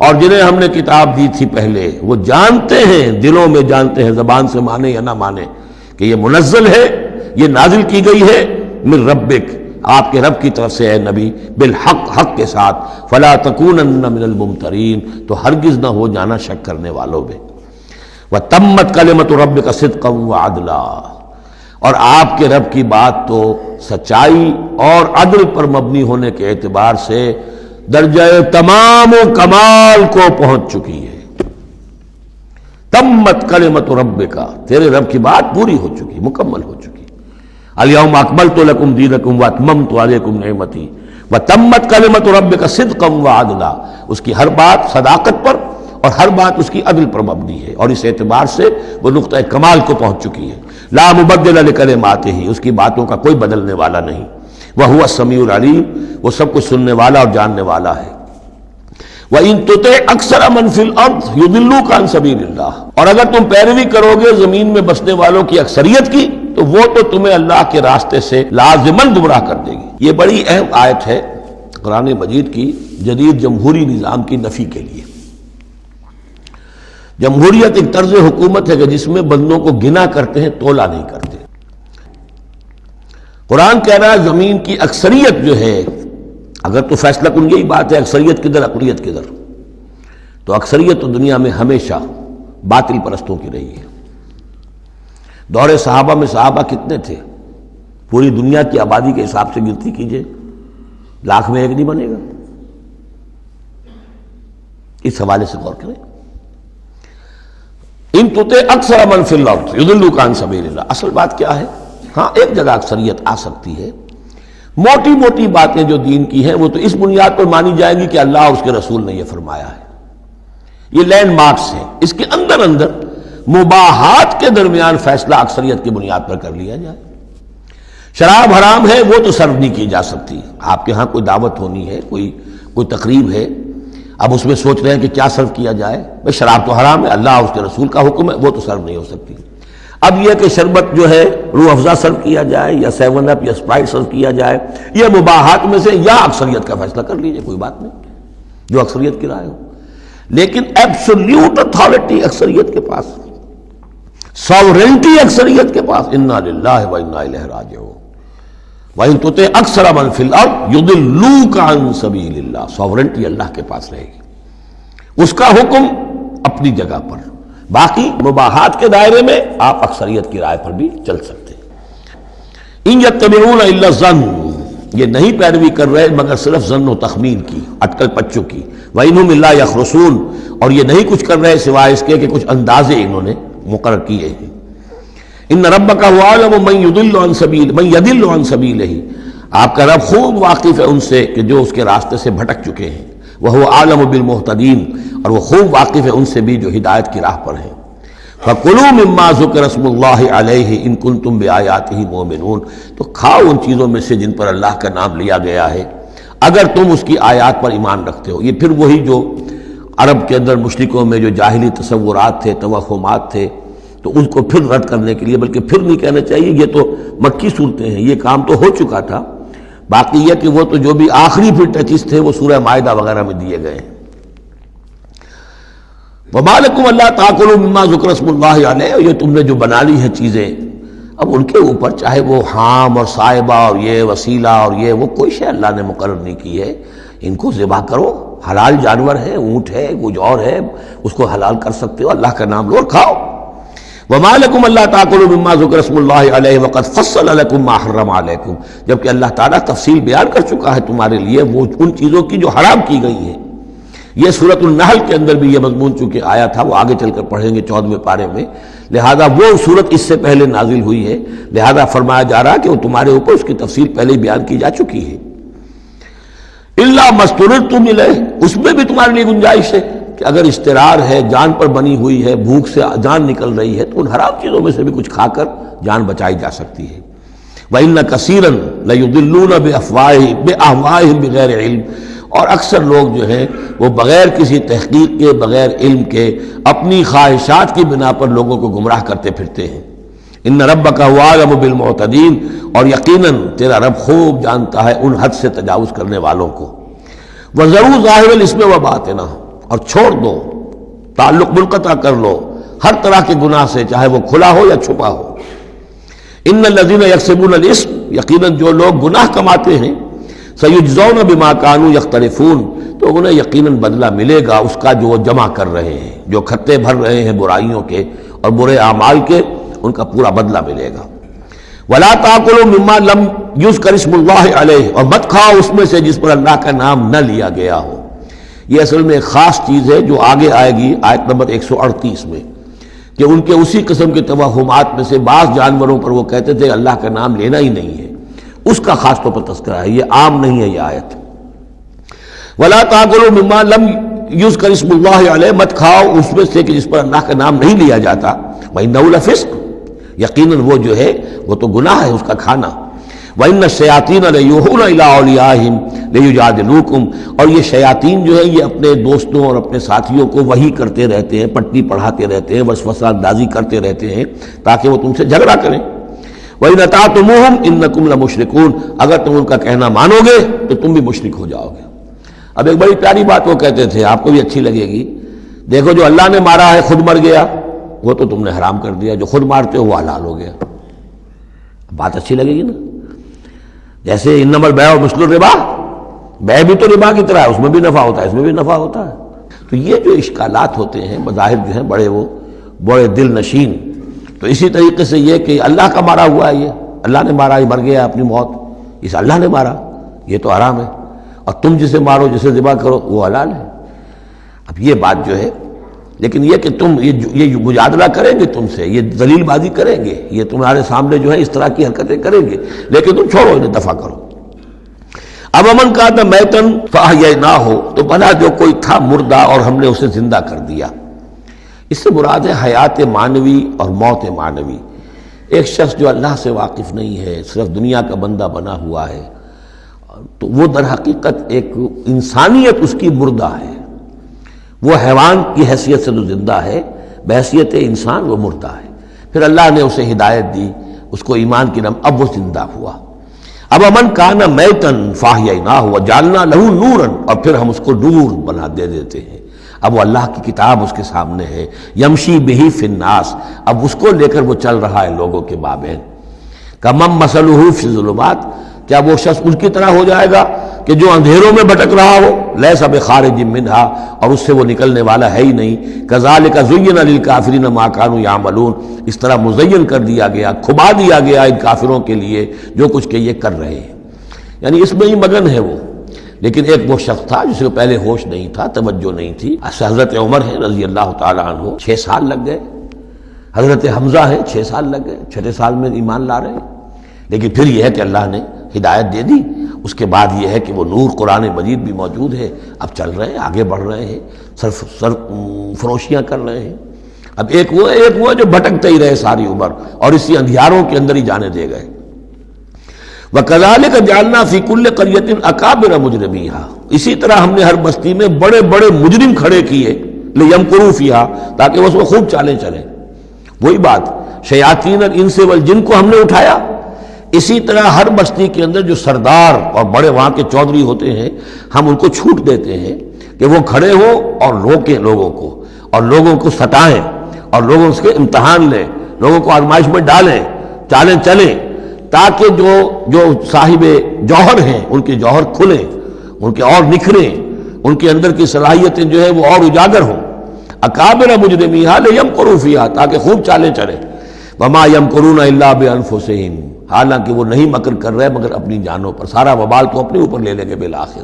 اور جنہیں ہم نے کتاب دی تھی پہلے وہ جانتے ہیں، دلوں میں جانتے ہیں، زبان سے مانے یا نہ مانے، کہ یہ منزل ہے، یہ نازل کی گئی ہے من ربک، آپ کے رب کی طرف سے اے نبی، بالحق، حق کے ساتھ، فلا تکونن من الممترین، تو ہرگز نہ ہو جانا شک کرنے والوں میں۔ وتمت کلمۃ ربک صدقا وعدلا، اور آپ کے رب کی بات تو سچائی اور عدل پر مبنی ہونے کے اعتبار سے درجہ تمام و کمال کو پہنچ چکی ہے۔ تمت کلمۃ ربک، تیرے رب کی بات پوری ہو چکی، مکمل ہو چکی۔ الیوم اکملت لکم دینکم واتممت علیکم نعمتی وتمت کلمۃ ربک صدقا وعدلا، اس کی ہر بات صداقت پر اور ہر بات اس کی عدل پر مبنی ہے، اور اس اعتبار سے وہ نقطہ کمال کو پہنچ چکی ہے۔ لا مبدل لکلماتہ، اس کی باتوں کا کوئی بدلنے والا نہیں۔ وہو السمیع العلیم، وہ سب کچھ سننے والا اور جاننے والا ہے۔ وَإِن تُطِعْ أَكْثَرَ مَنْ فِي الْأَرْضِ يُضِلُّوكَ عَنْ سَبِيلِ اللَّهِ، اور اگر تم پیروی کرو گے زمین میں بسنے والوں کی اکثریت کی، تو وہ تو تمہیں اللہ کے راستے سے لازماً گمراہ کر دے گی۔ یہ بڑی اہم آیت ہے قرآن مجید کی جدید جمہوری نظام کی نفی کے لیے۔ جمہوریت ایک طرز حکومت ہے کہ جس میں بندوں کو گنا کرتے ہیں، تولا نہیں کرتے۔ قرآن کہہ رہا ہے زمین کی اکثریت جو ہے، اگر تو فیصلہ کن یہی بات ہے اکثریت کدھر اقلیت کدھر، تو اکثریت تو دنیا میں ہمیشہ باطل پرستوں کی رہی ہے۔ دور صحابہ میں صحابہ کتنے تھے؟ پوری دنیا کی آبادی کے حساب سے گنتی کیجئے، لاکھ میں ایک نہیں بنے گا۔ اس حوالے سے غور کریں۔ ان تطع اکثر من فی الارض یضلوک عن سبیل اللہ، اصل بات کیا ہے؟ ہاں ایک جگہ اکثریت آ سکتی ہے، موٹی موٹی باتیں جو دین کی ہیں وہ تو اس بنیاد پر مانی جائیں گی کہ اللہ اور اس کے رسول نے یہ فرمایا ہے، یہ لینڈ مارکس ہیں۔ اس کے اندر اندر مباحات کے درمیان فیصلہ اکثریت کی بنیاد پر کر لیا جائے۔ شراب حرام ہے وہ تو سرو نہیں کی جا سکتی۔ آپ کے ہاں کوئی دعوت ہونی ہے، کوئی تقریب ہے، اب اس میں سوچ رہے ہیں کہ کیا سرو کیا جائے، بھئی شراب تو حرام ہے، اللہ اور اس کے رسول کا حکم ہے، وہ تو سرو نہیں ہو سکتی۔ اب یہ کہ شربت جو ہے روح افزا سرو کیا جائے یا 7 اپ یا اسپرائٹ سرو کیا جائے، یہ مباحات میں سے یا اکثریت کا فیصلہ کر لیجئے، کوئی بات نہیں، جو اکثریت کی رائے ہو۔ لیکن ایبسولوٹ اتھارٹی اکثریت کے پاس، ساورنٹی اکثریت کے پاس، انا للہ و انا الیہ راجعون۔ وَإِن تُطِعْ أَكْثَرَ مَن فِي الْأَرْضِ يُضِلُّوكَ عَن سَبِيلِ اللَّهِ، ساورنٹی اللہ کے پاس رہے گی، اس کا حکم اپنی جگہ پر، باقی مباحات کے دائرے میں آپ اکثریت کی رائے پر بھی چل سکتے ہیں۔ إِن يَتَّبِعُونَ إِلَّا الظَّنَّ، یہ نہیں پیروی کر رہے مگر صرف ظن و تخمین کی، اٹکل پچوں کی۔ وَإِنْ هُمْ إِلَّا يَخْرُصُونَ، اور یہ نہیں کچھ کر رہے سوائے اس کے کہ کچھ اندازے انہوں نے مقرر کیے ہیں۔ ان ربک هو اعلم من يضل عن سبیلہ، آپ کا رب خوب واقف ہے ان سے کہ جو اس کے راستے سے بھٹک چکے ہیں۔ وهو اعلم بالمہتدین، اور وہ خوب واقف ہے ان سے بھی جو ہدایت کی راہ پر ہیں۔ فَكُلُوا مِمَّا ذُكِرَ اسْمُ اللَّهِ عَلَيْهِ إِن كُنتُم بِآيَاتِهِ مُؤْمِنُونَ، تو کھاؤ ان چیزوں میں سے جن پر اللہ کا نام لیا گیا ہے اگر تم اس کی آیات پر ایمان رکھتے ہو۔ یہ پھر وہی جو عرب کے اندر مشرکوں میں جو جاہلی تصورات تھے، توہمات تھے، تو ان کو پھر رد کرنے کے لیے، بلکہ پھر نہیں کہنا چاہیے، یہ تو مکی صورتیں ہیں، یہ کام تو ہو چکا تھا، باقی یہ کہ وہ تو جو بھی آخری پھر ٹچز تھے وہ سورہ مائدہ وغیرہ میں دیے گئے ہیں۔ وَمَا لَكُمْ أَلَّا تَأْكُلُوا مِمَّا ذُكِرَ اسْمُ اللَّهِ عَلَيْهِ، یہ تم نے جو بنا لی ہیں چیزیں، اب ان کے اوپر چاہے وہ حام اور صائبہ اور یہ وسیلہ اور یہ وہ کوئی شے اللہ نے مقرر نہیں کی ہے، ان کو ذبح کرو، حلال جانور ہے، اونٹ ہے، کچھ اور ہے، اس کو حلال کر سکتے ہو، اللہ کا نام لو اور کھاؤ۔ وَمَا لَكُمْ أَلَّا تَأْكُلُوا مِمَّا ذُكِرَ اسْمُ اللَّهِ عَلَيْهِ وَقَدْ فَصَّلَ لَكُم مَّا حَرَّمَ عَلَيْكُمْ، جبکہ اللہ تعالیٰ تفصیل بیان کر چکا ہے تمہارے لیے وہ ان چیزوں کی جو حرام کی گئی ہیں۔ یہ سورۃ النحل کے اندر بھی یہ مضمون چونکہ آیا تھا، وہ آگے چل کر پڑھیں گے 14ویں پارے میں، لہذا وہ صورت اس سے پہلے نازل ہوئی ہے، لہذا فرمایا جا رہا کہ وہ تمہارے اوپر اس کی تفصیل پہلے ہی بیان کی جا چکی ہے۔ إِلَّا مَا اضْطُرِرْتُمْ إِلَيْهِ، اس میں بھی تمہارے لیے گنجائش ہے کہ اگر اضطرار ہے، جان پر بنی ہوئی ہے، بھوک سے جان نکل رہی ہے، تو ان حرام چیزوں میں سے بھی کچھ کھا کر جان بچائی جا سکتی ہے۔ وَإِنَّ كَثِيرًا لَيُضِلُّونَ بِأَهْوَائِهِمْ بِغَيْرِ عِلْمٍ، اور اکثر لوگ جو ہیں وہ بغیر کسی تحقیق کے، بغیر علم کے، اپنی خواہشات کی بنا پر لوگوں کو گمراہ کرتے پھرتے ہیں۔ ان ربک هو اعلم بالمعتدین، اور یقیناً تیرا رب خوب جانتا ہے ان حد سے تجاوز کرنے والوں کو۔ وَذَرُوا ظَاهِرَ الْإِثْمِ وَبَاطِنَهُ، اور چھوڑ دو، تعلق منقطع کر لو ہر طرح کے گناہ سے، چاہے وہ کھلا ہو یا چھپا ہو۔ ان الذین یکسبون الاسم، یقیناً جو لوگ گناہ کماتے ہیں، سیجزون بما کانوا یقترفون، تو انہیں یقیناً بدلہ ملے گا اس کا جو وہ جمع کر رہے ہیں، جو کھتے بھر رہے ہیں برائیوں کے اور برے اعمال کے، ان کا پورا بدلہ ملے گا۔ ولا تاکلوا مما لم یذکر اسم اللہ علیہ، اور مت کھاؤ اس میں سے جس پر اللہ کا نام نہ لیا گیا ہو۔ یہ اصل میں ایک خاص چیز ہے جو آگے آئے گی آیت نمبر 138 میں، کہ ان کے اسی قسم کے توہمات میں سے بعض جانوروں پر وہ کہتے تھے اللہ کا نام لینا ہی نہیں ہے، اس کا خاص طور پر تذکرہ ہے، یہ عام نہیں ہے یہ آیت۔ ولا تاکلوا مما لم یذکر اسم اللہ علیہ، مت کھاؤ اس میں سے کہ جس پر اللہ کا نام نہیں لیا جاتا۔ وَإِنَّهُ لَفِسْقٌ، یقیناً وہ جو ہے وہ تو گناہ ہے اس کا کھانا۔ وَإِنَّ الشَّيَاطِينَ لَيُوحُونَ إِلَىٰ أَوْلِيَائِهِمْ لِيُجَادِلُوكُمْ، اور یہ شیاطین جو ہیں یہ اپنے دوستوں اور اپنے ساتھیوں کو وحی کرتے رہتے ہیں، پٹی پڑھاتے رہتے ہیں، وسوسہ اندازی کرتے رہتے ہیں تاکہ وہ تم سے جھگڑا کریں۔ وَإِنْ أَطَعْتُمُوهُمْ إِنَّكُمْ لَمُشْرِكُونَ، اگر تم ان کا کہنا مانو گے تو تم بھی مشرک ہو جاؤ گے۔ اب ایک بڑی پیاری بات وہ کہتے تھے، آپ کو بھی اچھی لگے گی، دیکھو جو اللہ نے مارا ہے خود مر گیا، وہ تو تم نے حرام کر دیا، جو خود مارتے ہو وہ حلال ہو گیا۔ بات اچھی لگے گی نا؟ جیسے انما البیع مثل الربا، بیع بھی تو ربا کی طرح ہے، اس میں بھی نفع ہوتا ہے، اس میں بھی نفع ہوتا ہے۔ تو یہ جو اشکالات ہوتے ہیں بظاہر جو ہیں بڑے دل نشین، تو اسی طریقے سے یہ کہ اللہ کا مارا ہوا ہے، یہ اللہ نے مارا، یہ مر گیا اپنی موت، اس اللہ نے مارا، یہ تو حرام ہے، اور تم جسے مارو جسے ذبح کرو وہ حلال ہے۔ اب یہ بات جو ہے، لیکن یہ کہ تم یہ مجادلہ کریں گے تم سے، یہ ذلیل بازی کریں گے، یہ تمہارے سامنے جو ہے اس طرح کی حرکتیں کریں گے، لیکن تم چھوڑو انہیں، دفع کرو۔ اب امن کا نہ میتن فاحییناہ ہو، تو بنا جو کوئی تھا مردہ اور ہم نے اسے زندہ کر دیا۔ اس سے مراد ہے حیات معنوی اور موت معنوی۔ ایک شخص جو اللہ سے واقف نہیں ہے، صرف دنیا کا بندہ بنا ہوا ہے، تو وہ در حقیقت ایک انسانیت اس کی مردہ ہے، وہ حیوان کی حیثیت سے جو زندہ ہے، بحیثیت انسان وہ مردہ ہے۔ پھر اللہ نے اسے ہدایت دی، اس کو ایمان کی نعمت، اب وہ زندہ ہوا۔ اب امن کان میتن فاحییناہ وجعلنا لہ نورا، اور پھر ہم اس کو نور بنا دے دیتے ہیں۔ اب وہ اللہ کی کتاب اس کے سامنے ہے، یمشی بہ فی الناس، اب اس کو لے کر وہ چل رہا ہے لوگوں کے مابین۔ کمن مثلہ فی الظلمات، کیا وہ شخص ان کی طرح ہو جائے گا کہ جو اندھیروں میں بھٹک رہا ہو، لیس بخارج منہا، اور اس سے وہ نکلنے والا ہے ہی نہیں۔ کذالک زین للکافرین ما کانوا یعملون، اس طرح مزین کر دیا گیا، کھبا دیا گیا ان کافروں کے لیے جو کچھ کہ یہ کر رہے ہیں، یعنی اس میں ہی مگن ہے وہ۔ لیکن ایک وہ شخص تھا جس کو پہلے ہوش نہیں تھا، توجہ نہیں تھی، حضرت عمر ہے رضی اللہ تعالیٰ عنہ، 6 سال لگ گئے، حضرت حمزہ ہے 6 سال لگ گئے، 6 سال میں ایمان لا رہے ہیں۔ لیکن پھر یہ ہے کہ اللہ نے ہدایت دے دی، اس کے بعد یہ ہے کہ وہ نور قرآن مجید بھی موجود ہے، اب چل رہے ہیں، آگے بڑھ رہے ہیں، سر فروشیاں کر رہے ہیں۔ اب ایک وہ ہے جو بھٹکتے ہی رہے ساری عمر اور اسی اندھیاروں کے اندر ہی جانے دے گئے۔ وَكَذَلِكَ جَعَلْنَا فِي كُلِّ قَرْيَةٍ أَكَابِرَ مُجْرِمِيهَا، اسی طرح ہم نے ہر بستی میں بڑے بڑے مجرم کھڑے کیے، لِيَمْكُرُوا فِيهَا، تاکہ وہ اس میں خوب چالیں چلیں۔ وہی بات، شیاطین الانس والجن کو ہم نے اٹھایا، اسی طرح ہر بستی کے اندر جو سردار اور بڑے وہاں کے چودھری ہوتے ہیں، ہم ان کو چھوٹ دیتے ہیں کہ وہ کھڑے ہوں اور روکیں لوگوں کو، اور لوگوں کو ستائیں، اور لوگوں سے امتحان لیں، لوگوں کو آزمائش میں ڈالیں، چالیں چلیں، تاکہ جو صاحب جوہر ہیں ان کے جوہر کھلیں، ان کے اور نکھریں، ان کے اندر کی صلاحیتیں جو ہے وہ اور اجاگر ہوں۔ اکابر مجرمیہا لیمکروا فیہا، تاکہ خوب چالیں چلیں۔ وما یمکرون الا بانفسہم، حالانکہ وہ نہیں مکر کر رہے مگر اپنی جانوں پر، سارا وبال تو اپنے اوپر لے لیں گے بالآخر۔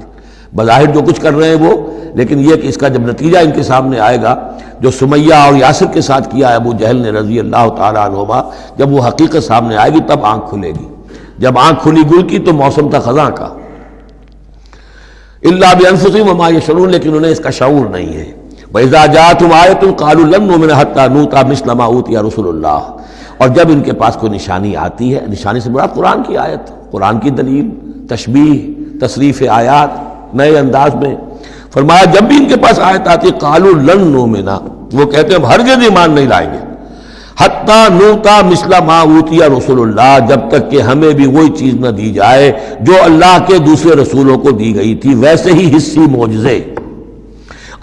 بظاہر جو کچھ کر رہے ہیں وہ، لیکن یہ کہ اس کا جب نتیجہ ان کے سامنے آئے گا، جو سمیہ اور یاسر کے ساتھ کیا ہے ابو جہل نے رضی اللہ تعالیٰ عنہما، جب وہ حقیقت سامنے آئے گی تب آنکھ کھلے گی۔ جب آنکھ کھلی گل کی تو موسم تھا خزاں کا۔ الا بانفسہم وما یشعرون، لیکن انہیں اس کا شعور نہیں ہے۔ وَإِذَا جَاءَتْهُمْ آیَةٌ قَالُوا لَن نُؤْمِنَ حَتَّىٰ نُؤْتَىٰ مِثْلَ مَا أُوتِیَ رُسُلُ اللَّهِ، اور جب ان کے پاس کوئی نشانی آتی ہے، نشانی سے مراد قرآن کی آیت، قرآن کی دلیل، تشبیہ، تصریف آیات نئے انداز میں، فرمایا جب بھی ان کے پاس آیت آتی قالوا لن نؤمن، وہ کہتے ہیں ہم ہرگز ایمان نہیں لائیں گے، حتیٰ نؤتیٰ مثل ما اوتی رسول اللہ، جب تک کہ ہمیں بھی وہی چیز نہ دی جائے جو اللہ کے دوسرے رسولوں کو دی گئی تھی، ویسے ہی حصی معجزے۔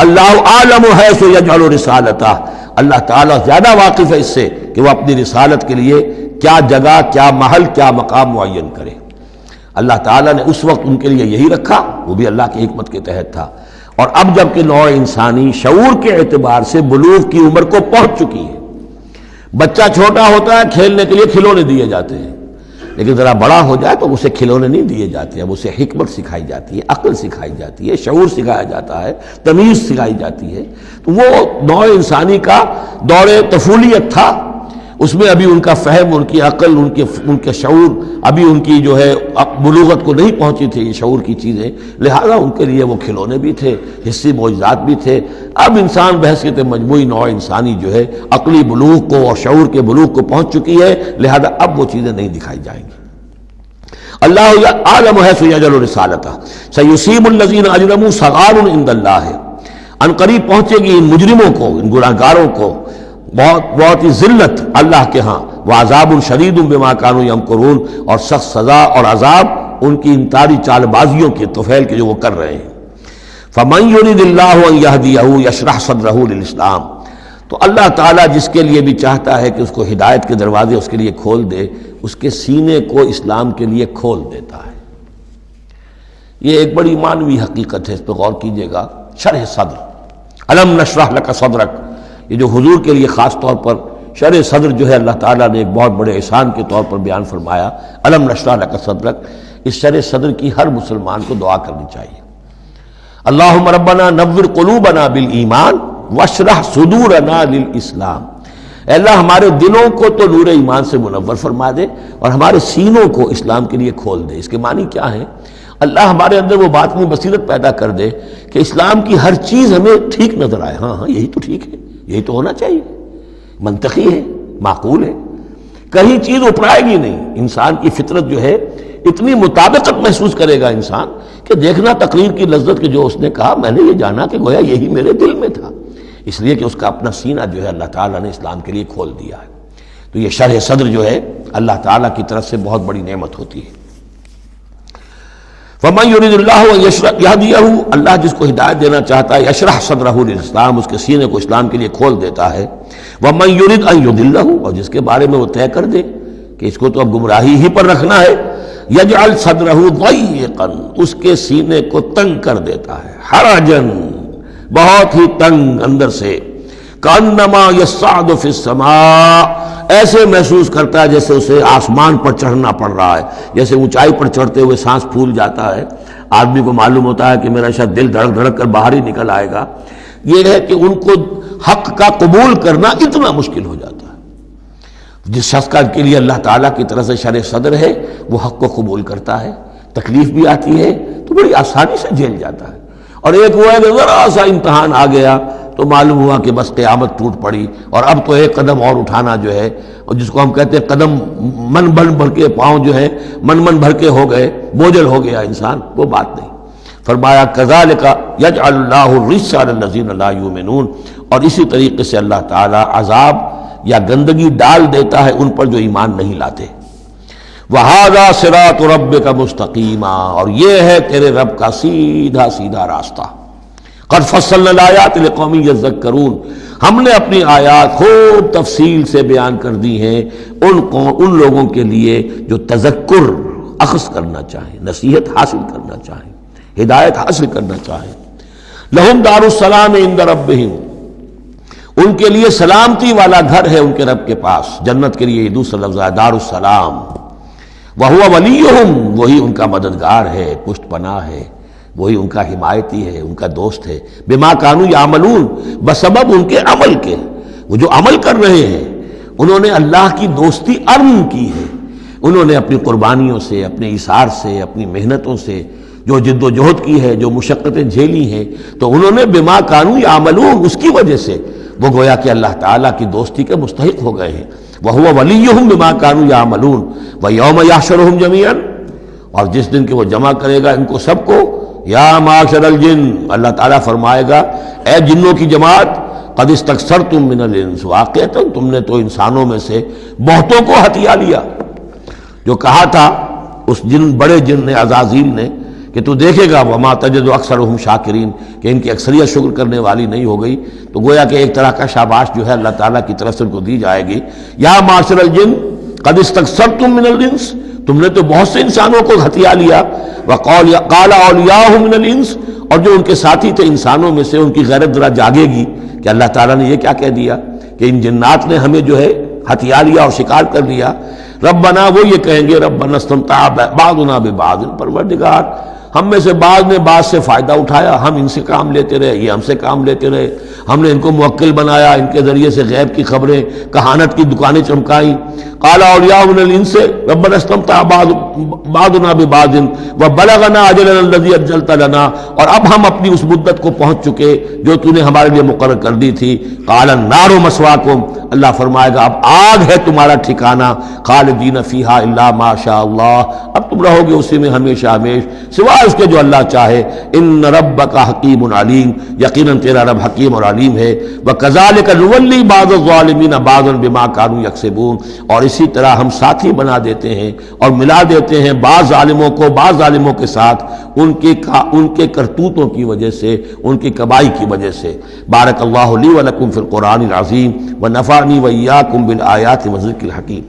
اللہ عالم حیث یجعل رسالتہ، اللہ تعالیٰ زیادہ واقف ہے اس سے کہ وہ اپنی رسالت کے لیے کیا جگہ، کیا محل، کیا مقام معین کرے۔ اللہ تعالیٰ نے اس وقت ان کے لیے یہی رکھا، وہ بھی اللہ کی حکمت کے تحت تھا، اور اب جب کہ نوع انسانی شعور کے اعتبار سے بلوغ کی عمر کو پہنچ چکی ہے، بچہ چھوٹا ہوتا ہے کھیلنے کے لیے کھلونے دیے جاتے ہیں، لیکن ذرا بڑا ہو جائے تو اسے کھلونے نہیں دیے جاتے، اب اسے حکمت سکھائی جاتی ہے، عقل سکھائی جاتی ہے، شعور سکھایا جاتا ہے، تمیز سکھائی جاتی ہے۔ تو وہ نوع انسانی کا دور طفولیت تھا، اس میں ابھی ان کا فہم، ان کی عقل، ان کے شعور ابھی ان کی جو ہے بلوغت کو نہیں پہنچی تھی یہ شعور کی چیزیں، لہذا ان کے لیے وہ کھلونے بھی تھے، حصی معجزات بھی تھے۔ اب انسان بحیثیت مجموعی نوع انسانی جو ہے عقلی بلوغ کو اور شعور کے بلوغ کو پہنچ چکی ہے، لہذا اب وہ چیزیں نہیں دکھائی جائیں گی۔ اللہ عالم حیث یجعل رسالتہ سیصیب الذین اجرموا صغار عند اللہ، ان قریب پہنچے گی ان مجرموں کو، ان گناہگاروں کو بہت ہی ذلت اللہ کے ہاں، وعذاب شدید بما کانوا یمکرون، اور سخت سزا اور عذاب ان کی انتاری چال بازیوں کے طفیل کے جو وہ کر رہے ہیں۔ فمن یرید اللہ ان یہدیہ یشرح صدرہ للاسلام، تو اللہ تعالیٰ جس کے لیے بھی چاہتا ہے کہ اس کو ہدایت کے دروازے اس کے لیے کھول دے، اس کے سینے کو اسلام کے لیے کھول دیتا ہے۔ یہ ایک بڑی معنوی حقیقت ہے، اس پہ غور کیجئے گا۔ شرح صدر، الم نشرح لک صدرک، یہ جو حضور کے لیے خاص طور پر شرح صدر جو ہے اللہ تعالیٰ نے ایک بہت بڑے احسان کے طور پر بیان فرمایا، الم نشرح لک صدرک، اس شرح صدر کی ہر مسلمان کو دعا کرنی چاہیے۔ اللہم ربنا نور قلوبنا بالایمان واشرح صدورنا للاسلام، اے اللہ ہمارے دلوں کو تو نور ایمان سے منور فرما دے اور ہمارے سینوں کو اسلام کے لیے کھول دے۔ اس کے معنی کیا ہے؟ اللہ ہمارے اندر وہ باطنی بصیرت پیدا کر دے کہ اسلام کی ہر چیز ہمیں ٹھیک نظر آئے، ہاں ہاں یہی تو ٹھیک ہے، یہی تو ہونا چاہیے، منطقی ہے، معقول ہے، کہیں چیز اپرائے گی نہیں۔ انسان کی فطرت جو ہے اتنی مطابقت محسوس کرے گا انسان کہ دیکھنا تقریر کی لذت کہ جو اس نے کہا میں نے یہ جانا کہ گویا یہی میرے دل میں تھا، اس لیے کہ اس کا اپنا سینہ جو ہے اللہ تعالیٰ نے اسلام کے لیے کھول دیا ہے۔ تو یہ شرح صدر جو ہے اللہ تعالیٰ کی طرف سے بہت بڑی نعمت ہوتی ہے۔ فَمَن يُرِدِ اللَّهُ أَن يَهْدِيَهُ، اللہ جس کو ہدایت دینا چاہتا ہے يَشْرَحْ صَدْرَهُ لِلْإِسْلَامِ، اس کے سینے کو اسلام کے لیے کھول دیتا ہے۔ وَمَن يُرِدْ أَن يُضِلَّهُ، اور جس کے بارے میں وہ طے کر دے کہ اس کو تو اب گمراہی ہی پر رکھنا ہے، يَجْعَلْ صَدْرَهُ ضَيِّقًا، اس کے سینے کو تنگ کر دیتا ہے، حَرَجًا، بہت ہی تنگ اندر سے، كَأَنَّمَا يَصَّعْدُ فِي السَّمَاءِ، ایسے محسوس کرتا ہے جیسے اسے آسمان پر چڑھنا پڑ رہا ہے، جیسے اونچائی پر چڑھتے ہوئے سانس پھول جاتا ہے، آدمی کو معلوم ہوتا ہے کہ میرا شاید دل دھڑک دھڑک کر باہر ہی نکل آئے گا۔ یہ ہے کہ ان کو حق کا قبول کرنا اتنا مشکل ہو جاتا ہے۔ جس شخص کا کے لیے اللہ تعالیٰ کی طرف سے شرح صدر ہے وہ حق کو قبول کرتا ہے، تکلیف بھی آتی ہے تو بڑی آسانی سے جھیل جاتا ہے، اور ایک وہ ہے کہ ذرا سا امتحان آ گیا تو معلوم ہوا کہ بس قیامت ٹوٹ پڑی، اور اب تو ایک قدم اور اٹھانا جو ہے، اور جس کو ہم کہتے ہیں قدم من بھر کے، پاؤں جو ہے من بھر کے ہو گئے، بوجھل ہو گیا انسان، وہ بات نہیں۔ فرمایا کذالک یجعل اللہ الرجس علی الذین لا یؤمنون، اور اسی طریقے سے اللہ تعالیٰ عذاب یا گندگی ڈال دیتا ہے ان پر جو ایمان نہیں لاتے۔ وَهَذَا صِرَاطُ رَبِّكَ مُسْتَقِيمًا، اور یہ ہے تیرے رب کا سیدھا سیدھا راستہ۔ قد فصلنا الآیات لقوم یذکرون، ہم نے اپنی آیات خوب تفصیل سے بیان کر دی ہیں ان لوگوں کے لیے جو تذکر اخذ کرنا چاہیں، نصیحت حاصل کرنا چاہیں، ہدایت حاصل کرنا چاہیں۔ لہم دار السلام عند ربہم، ان کے لیے سلامتی والا گھر ہے ان کے رب کے پاس، جنت کے لیے یہ دوسرا لفظ ہے دار السلام۔ وہو ولیہم، وہی ان کا مددگار ہے، پشت پناہ ہے، وہی ان کا حمایتی ہے، ان کا دوست ہے۔ بما کانوا یعملون، بسبب ان کے عمل کے، وہ جو عمل کر رہے ہیں انہوں نے اللہ کی دوستی ارن کی ہے، انہوں نے اپنی قربانیوں سے، اپنے ایثار سے، اپنی محنتوں سے جو جد و جہد کی ہے، جو مشقتیں جھیلی ہیں، تو انہوں نے بما کانوا یعملون، اس کی وجہ سے وہ گویا کہ اللہ تعالیٰ کی دوستی کے مستحق ہو گئے ہیں۔ وَهُوَ وَلِيُّهُم بِمَا كَانُوا يَعْمَلُونَ وَيَوْمَ يَحْشُرُهُم جَمِيعًا، اور جس دن کہ وہ جمع کرے گا ان کو سب کو، یا معاشر الجن، اللہ تعالیٰ فرمائے گا اے جنوں کی جماعت، قد استکثرتم من الانس، واقعتاً تم نے تو انسانوں میں سے بہتوں کو ہتھیا لیا۔ جو کہا تھا اس بڑے جن نے، عزازیل نے، کہ تو دیکھے گا وما تجد اکثرهم شاکرین، کہ ان کی اکثریت شکر کرنے والی نہیں ہو گئی، تو گویا کہ ایک طرح کا شاباش جو ہے اللہ تعالیٰ کی طرف سے ان کو دی جائے گی۔ یا معاشر الجن قد استکثرتم من الانس، تم نے تو بہت سے انسانوں کو ہتھیا لیا۔ وقال اولیاء من الانس، اور جو ان کے ساتھی تھے انسانوں میں سے ان کی غیرت ذرا جاگے گی کہ اللہ تعالیٰ نے یہ کیا کہہ دیا کہ ان جنات نے ہمیں جو ہے ہتھیا لیا اور شکار کر لیا۔ ربنا، وہ یہ کہیں گے ربنا استمتع بعضنا ببعض، پروردگار ہم میں سے بعض نے بعض سے فائدہ اٹھایا، ہم ان سے کام لیتے رہے، یہ ہم سے کام لیتے رہے، ہم نے ان کو موکل بنایا، ان کے ذریعے سے غیب کی خبریں، کہانت کی دکانیں چمکائیں۔ قال اولیاء من الانس ربنا استمتع بعضنا ببعض وبلغنا اجلنا الذي اجلت لنا، اور اب ہم اپنی اس مدت کو پہنچ چکے جو تو نے ہمارے لیے مقرر کر دی تھی۔ قال النار مسواکم، اللہ فرمائے گا اب آگ ہے تمہارا ٹھکانہ، خالدین فیہا الا ما شاء اللہ، اب تم رہو گے اسی میں ہمیشہ ہمیش سوائے اس کے جو اللہ چاہے۔ ان ربک حکیم علیم، یقیناً تیرا رب حکیم اور علیم ہے۔ وکذالک نولی بعض الظالمین بعضا بما کانوا یکسبون، اور اسی طرح ہم ساتھی بنا دیتے ہیں اور ملا دیتے ہیں بعض ظالموں کو بعض ظالموں کے ساتھ ان کے کرتوتوں کی وجہ سے، ان کی کبائی کی وجہ سے۔ بارک اللہ لی ولکم فی القرآن العظیم ونفعنی وإیاکم بالآیات والذکر الحکیم۔